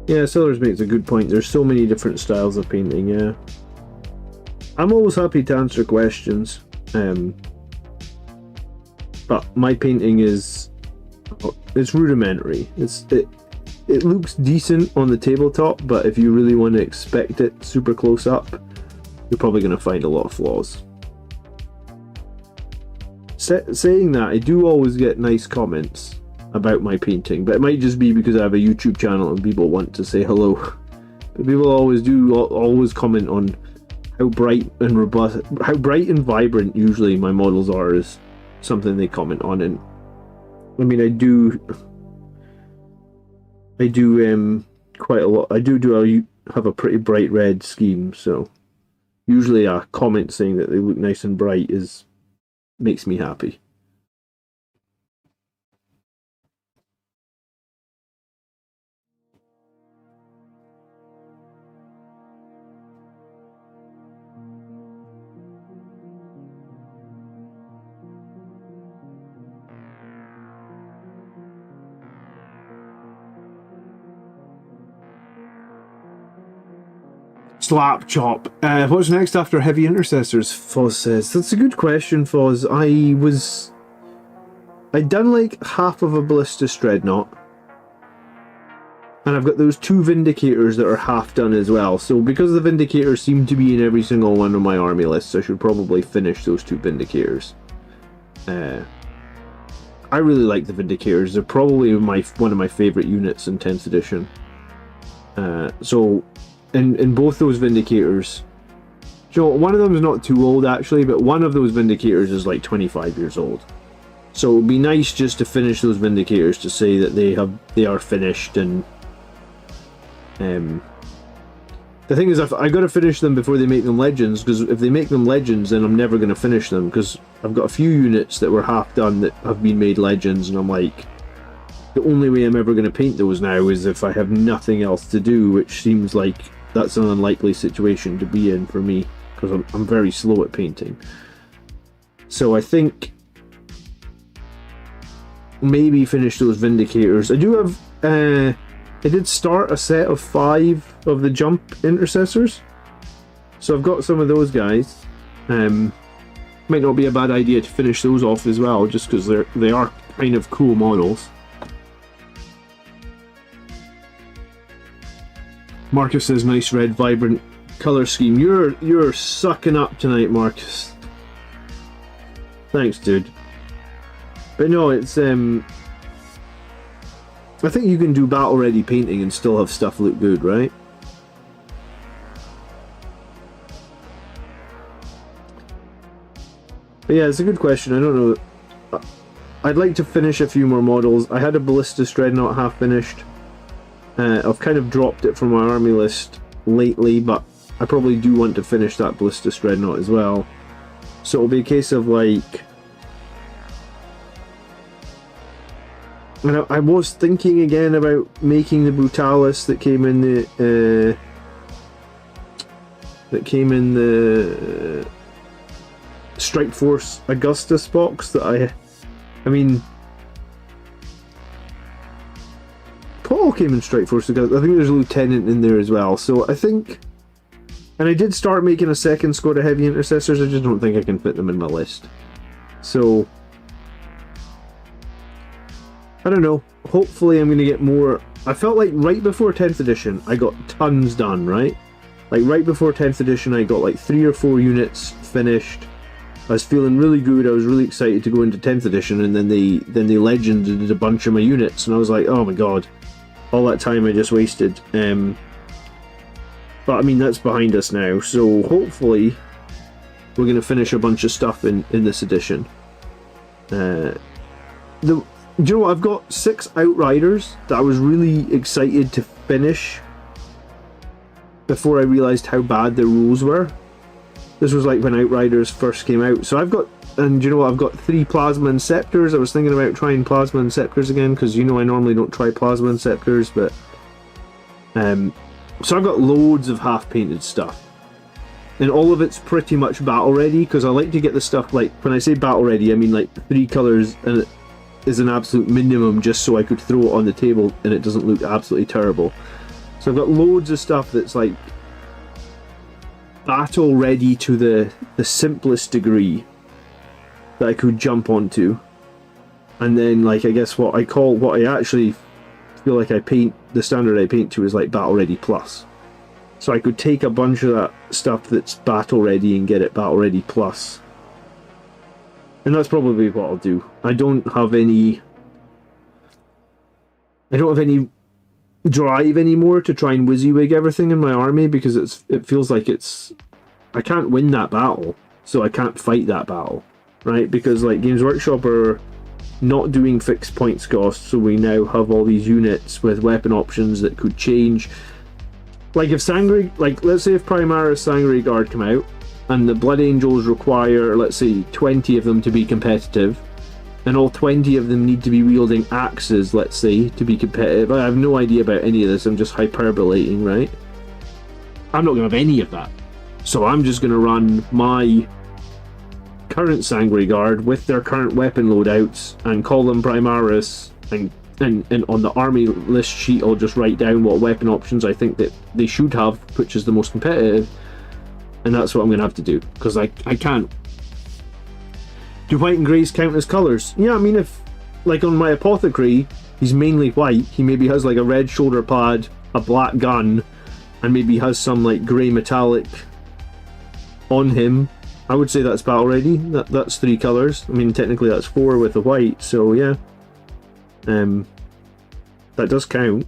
Yeah, Sellers makes a good point. There's so many different styles of painting, yeah. I'm always happy to answer questions. But my painting is... it's rudimentary. It looks decent on the tabletop, but if you really want to expect it super close up, you're probably going to find a lot of flaws. Saying that, I do always get nice comments about my painting, but it might just be because I have a YouTube channel and people want to say hello. But people always comment on how bright and robust, how bright and vibrant usually my models are is something they comment on. And I mean, I do quite a lot. I do have a pretty bright red scheme, so usually a comment saying that they look nice and bright makes me happy. Slap chop. What's next after Heavy Intercessors? Foz says. That's a good question, Foz. I'd done like half of a Ballistus Dreadnought. And I've got those 2 Vindicators that are half done as well. So because the Vindicators seem to be in every single one of my army lists, I should probably finish those 2 Vindicators. I really like the Vindicators. They're probably one of my favourite units in 10th edition. So in both those Vindicators, you know, one of them is not too old actually, but one of those Vindicators is like 25 years old. So it would be nice just to finish those Vindicators to say that they are finished. And the thing is, I got to finish them before they make them legends, because if they make them legends, then I'm never going to finish them, because I've got a few units that were half done that have been made legends, and I'm like, the only way I'm ever going to paint those now is if I have nothing else to do, which seems like that's an unlikely situation to be in for me, because I'm very slow at painting. So I think maybe finish those Vindicators. I do have I did start a set of 5 of the jump intercessors, so I've got some of those guys. Might not be a bad idea to finish those off as well, just because they are kind of cool models. Marcus says, nice red vibrant color scheme. You're sucking up tonight, Marcus. Thanks, dude. But no, it's I think you can do battle ready painting and still have stuff look good, right? But yeah, it's a good question. I don't know. I'd like to finish a few more models. I had a Ballistus Dreadnought half finished. I've kind of dropped it from my army list lately, but I probably do want to finish that Ballistus Dreadnought as well. So it'll be a case of like... And I was thinking again about making the Brutalis that came in the Strike Force Augustus box that I mean Paul came in Strike Force Augustus. I think there's a Lieutenant in there as well. So I think, and I did start making a second squad of heavy intercessors. I just don't think I can fit them in my list. So I don't know. Hopefully I'm going to get more. I felt like right before 10th edition, I got tons done, right? Like right before 10th edition, I got like 3 or 4 units finished. I was feeling really good. I was really excited to go into 10th edition, and then they legended a bunch of my units, and I was like, oh my god, all that time I just wasted. But I mean, that's behind us now, so hopefully we're going to finish a bunch of stuff in this edition. Do you know what? I've got 6 Outriders that I was really excited to finish before I realised how bad the rules were. This was like when Outriders first came out. So I've got, and do you know what? I've got 3 Plasma Inceptors. I was thinking about trying Plasma Inceptors again, because you know I normally don't try Plasma Inceptors, but so I've got loads of half-painted stuff. And all of it's pretty much battle ready, because I like to get the stuff, like, when I say battle ready, I mean like 3 colours, and it is an absolute minimum, just so I could throw it on the table and it doesn't look absolutely terrible. So I've got loads of stuff that's like battle ready to the simplest degree that I could jump onto. And then, like, I guess what I actually feel like I paint, the standard I paint to is like battle ready plus. So I could take a bunch of that stuff that's battle ready and get it battle ready plus. And that's probably what I'll do. I don't have any drive anymore to try and WYSIWYG everything in my army, because it feels like I can't win that battle, so I can't fight that battle, right? Because like Games Workshop are not doing fixed points cost, so we now have all these units with weapon options that could change. Like if let's say if Primaris Sangre Guard come out, and the Blood Angels require, let's say, 20 of them to be competitive, and all 20 of them need to be wielding axes, let's say, to be competitive. I have no idea about any of this, I'm just hyperbolating, right? I'm not going to have any of that. So I'm just going to run my current Sangre Guard with their current weapon loadouts and call them Primaris, and on the army list sheet I'll just write down what weapon options I think that they should have, which is the most competitive. And that's what I'm going to have to do, because I can't. Do white and greys count as colours? Yeah, I mean, if like on my apothecary, he's mainly white. He maybe has like a red shoulder pad, a black gun, and maybe has some like grey metallic on him. I would say that's battle ready. That's 3 colours. I mean, technically that's 4 with the white, so yeah. That does count.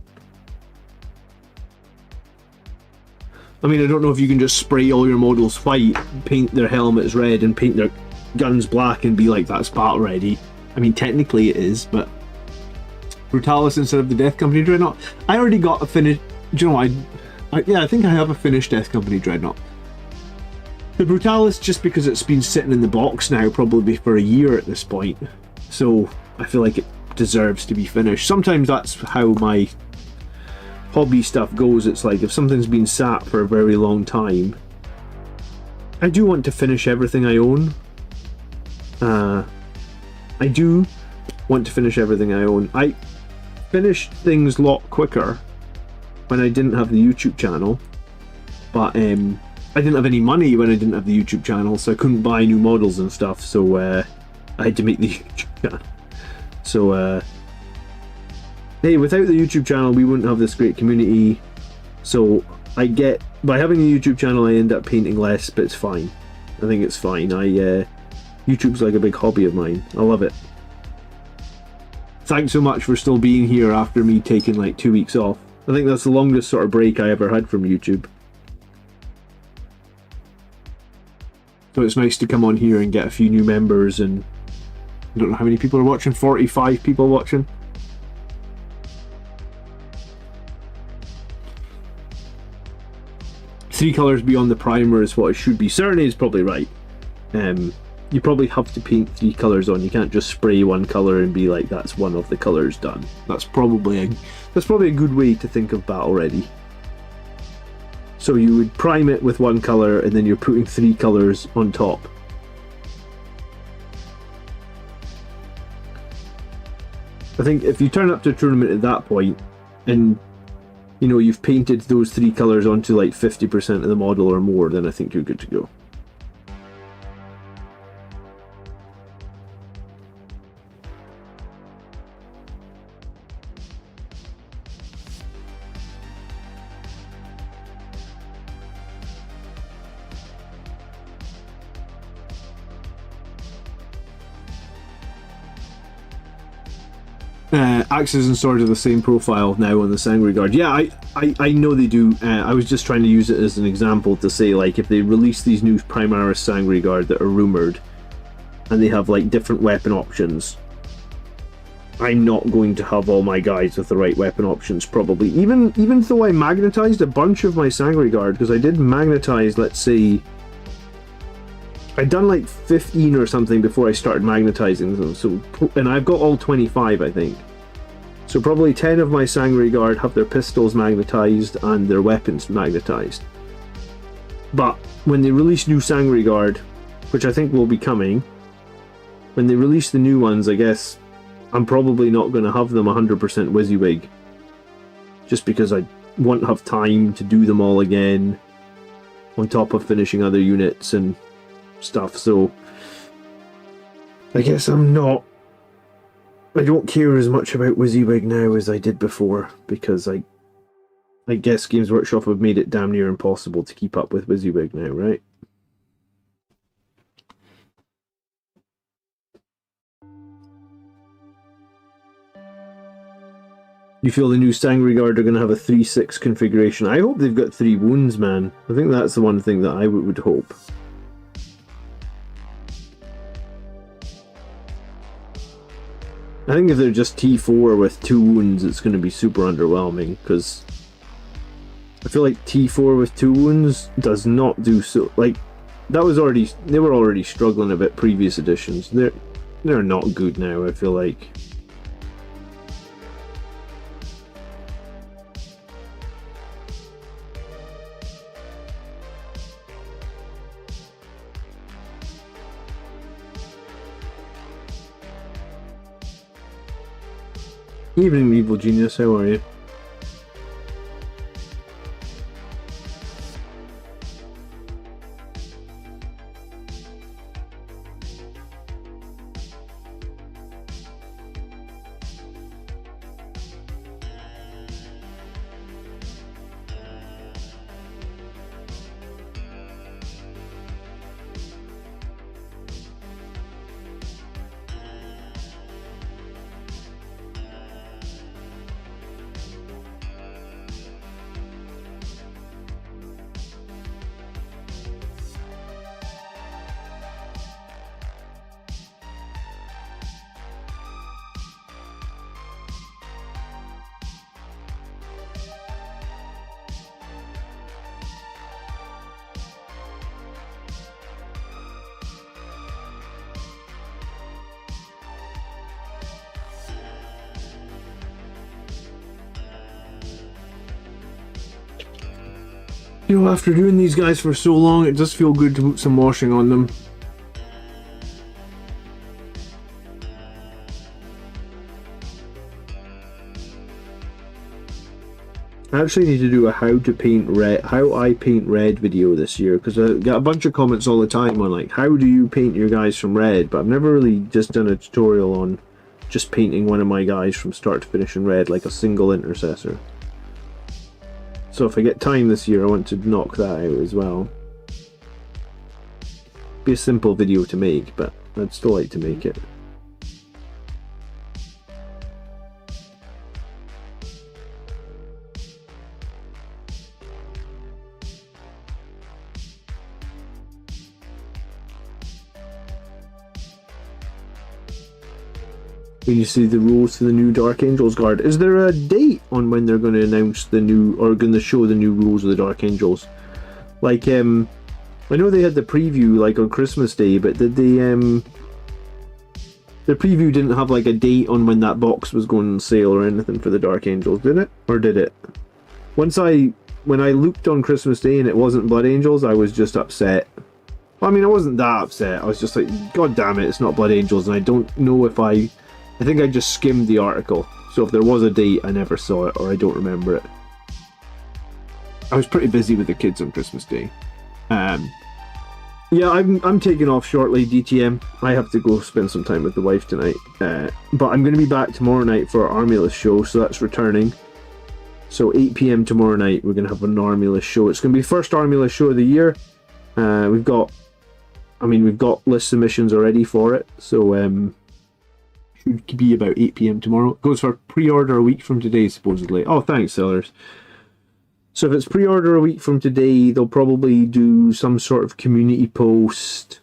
I mean, I don't know if you can just spray all your models white, paint their helmets red, and paint their guns black and be like, that's battle ready. I mean, technically it is, but... Brutalis instead of the Death Company Dreadnought. I already got a finished... Do you know, yeah, I think I have a finished Death Company Dreadnought. The Brutalis, just because it's been sitting in the box now, probably for a year at this point. So, I feel like it deserves to be finished. Sometimes that's how my hobby stuff goes. It's like, if something's been sat for a very long time, I do want to finish everything I own. I do want to finish everything I own. I finished things a lot quicker when I didn't have the YouTube channel, but I didn't have any money when I didn't have the YouTube channel, so I couldn't buy new models and stuff, so I had to make the YouTube channel. So hey, without the YouTube channel we wouldn't have this great community, so I get, by having a YouTube channel I end up painting less, but it's fine. I think it's fine. YouTube's like a big hobby of mine. I love it. Thanks so much for still being here after me taking like 2 weeks off. I think that's the longest sort of break I ever had from YouTube. So it's nice to come on here and get a few new members, and I don't know how many people are watching, 45 people watching. Three colours beyond the primer is what it should be. Serenade is probably right. You probably have to paint 3 colours on. You can't just spray one colour and be like, that's one of the colours done. That's probably a good way to think of battle ready. So you would prime it with 1 colour and then you're putting 3 colours on top. I think if you turn up to a tournament at that point and you know you've painted those 3 colours onto like 50% of the model or more, then I think you're good to go. Axes and swords are the same profile now on the Sangre Guard. Yeah, I know they do. I was just trying to use it as an example to say, like, if they release these new Primaris Sangre Guard that are rumoured, and they have, like, different weapon options, I'm not going to have all my guys with the right weapon options, probably. Even though I magnetised a bunch of my Sangre Guard, because I did magnetise, let's say... I'd done like 15 or something before I started magnetising them, so, and I've got all 25, I think. So probably 10 of my Sangre Guard have their pistols magnetised and their weapons magnetised. But when they release new Sangre Guard, which I think will be coming, when they release the new ones, I guess I'm probably not going to have them 100% WYSIWYG. Just because I won't have time to do them all again, on top of finishing other units and stuff, so I guess I don't care as much about WYSIWYG now as I did before, because I guess Games Workshop have made it damn near impossible to keep up with WYSIWYG now, right? You feel the new Sangre Guard are going to have a 3-6 configuration? I hope they've got 3 wounds, man. I think that's the one thing that I would hope. I think if they're just T4 with 2 wounds, it's going to be super underwhelming, because I feel like T4 with 2 wounds does not do so. Like, that was already, they were already struggling a bit previous editions. They're not good now, I feel like. Evening, Evil Genius, how are you? You know, after doing these guys for so long, it does feel good to put some washing on them. I actually need to do a how I paint red video this year, because I get a bunch of comments all the time on like, how do you paint your guys from red? But I've never really just done a tutorial on just painting one of my guys from start to finish in red, like a single intercessor. So if I get time this year, I want to knock that out as well. Be a simple video to make, but I'd still like to make it. When you see the rules for the new Dark Angels Guard, is there a date on when they're going to announce the new, or going to show the new rules of the Dark Angels? Like, I know they had the preview like on Christmas Day, but did they, the preview didn't have like a date on when that box was going on sale or anything for the Dark Angels, did it? Or did it? When I looked on Christmas Day and it wasn't Blood Angels, I was just upset. Well, I mean, I wasn't that upset. I was just like, God damn it, it's not Blood Angels, and I don't know if I think I just skimmed the article, so if there was a date, I never saw it, or I don't remember it. I was pretty busy with the kids on Christmas Day. Yeah, I'm taking off shortly, DTM. I have to go spend some time with the wife tonight. But I'm going to be back tomorrow night for our Armulus show, so that's returning. So 8 PM tomorrow night, we're going to have an Armulus show. It's going to be the first Armulus show of the year. We've got list submissions already for it, so should be about 8 PM tomorrow. It goes for pre-order a week from today, supposedly. Oh, thanks, sellers. So if it's pre-order a week from today, they'll probably do some sort of community post,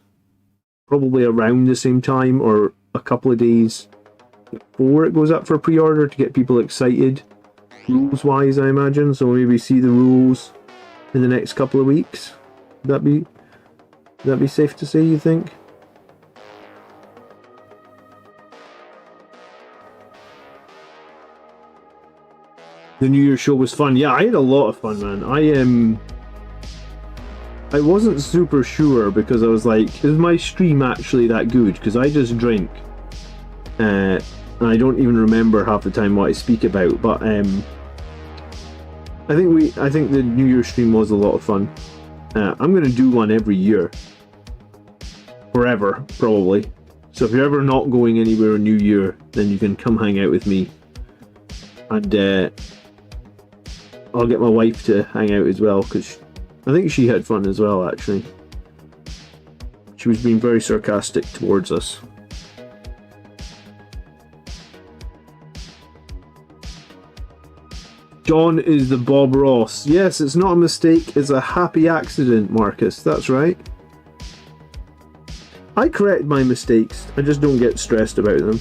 probably around the same time or a couple of days before it goes up for pre-order to get people excited, rules-wise, I imagine. So maybe see the rules in the next couple of weeks. Would that be safe to say, you think? The New Year's show was fun. Yeah, I had a lot of fun, man. I wasn't super sure because I was like, is my stream actually that good? Because I just drink. And I don't even remember half the time what I speak about. But I think the New Year's stream was a lot of fun. I'm going to do one every year. Forever, probably. So if you're ever not going anywhere on New Year, then you can come hang out with me. And I'll get my wife to hang out as well, because I think she had fun as well, actually. She was being very sarcastic towards us. John is the Bob Ross. Yes, it's not a mistake, it's a happy accident, Marcus. That's right. I correct my mistakes, I just don't get stressed about them.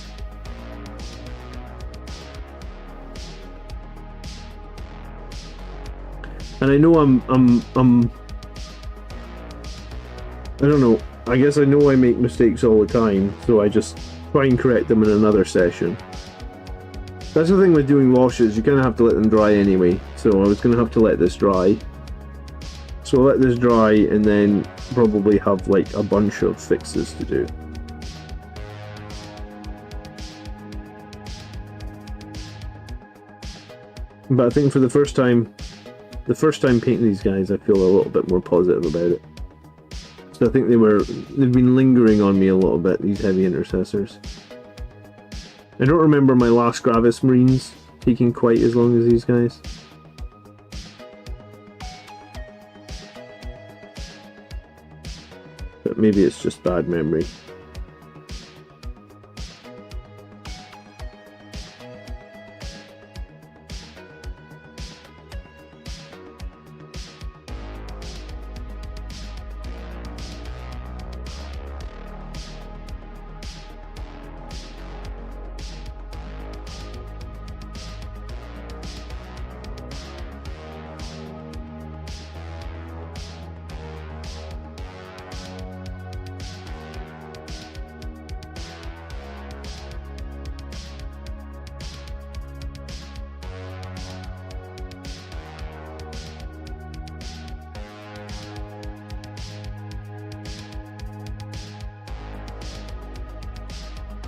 And I know I don't know, I guess I know I make mistakes all the time, so I just try and correct them in another session. That's the thing with doing washes, you kind of have to let them dry anyway, so I was going to have to let this dry. So I'll let this dry and then probably have like a bunch of fixes to do. But I think for the first time painting these guys, I feel a little bit more positive about it. So I think they've been lingering on me a little bit, these heavy intercessors. I don't remember my last Gravis Marines taking quite as long as these guys. But maybe it's just bad memory.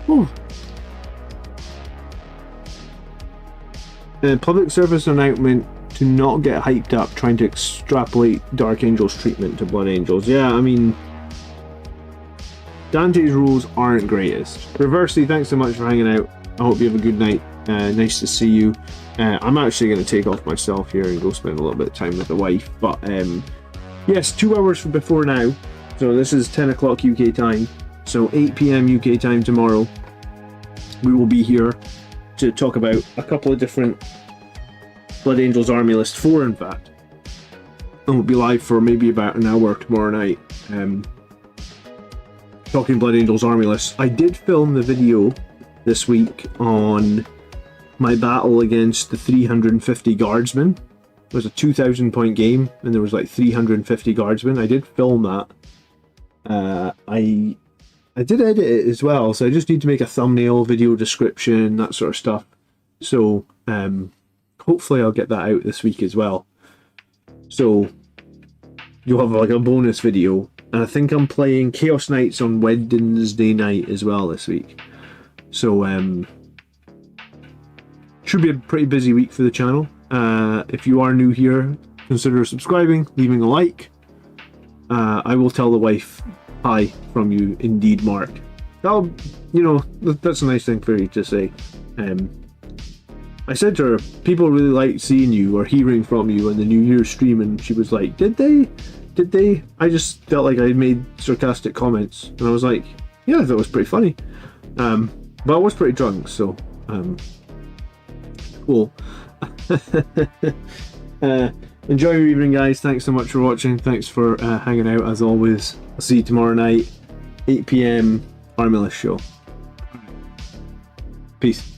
Whew. Public service announcement to not get hyped up trying to extrapolate Dark Angel's treatment to Blood Angels. Yeah, I mean, Dante's rules aren't greatest. Reversely, thanks so much for hanging out. I hope you have a good night. Nice to see you. I'm actually going to take off myself here and go spend a little bit of time with the wife. But yes, 2 hours from before now. So this is 10 o'clock UK time. So 8 PM UK time tomorrow. We will be here to talk about a couple of different Blood Angels Army List 4, in fact. And we'll be live for maybe about an hour tomorrow night. Talking Blood Angels Army List. I did film the video this week on my battle against the 350 guardsmen. It was a 2,000 point game and there was like 350 guardsmen. I did film that. I did edit it as well, so I just need to make a thumbnail, video description, that sort of stuff. So hopefully I'll get that out this week as well. So you'll have like a bonus video. And I think I'm playing Chaos Knights on Wednesday night as well this week. So should be a pretty busy week for the channel. If you are new here, consider subscribing, leaving a like. I will tell the wife hi from you, indeed, Mark. That'll, you know, that's a nice thing for you to say. I said to her, people really like seeing you or hearing from you on the New Year's stream, and she was like, did they? Did they? I just felt like I made sarcastic comments, and I was like, yeah, I thought it was pretty funny. But I was pretty drunk, so cool. Enjoy your evening, guys. Thanks so much for watching. Thanks for hanging out as always. I'll see you tomorrow night, 8 PM, Army List show. Peace.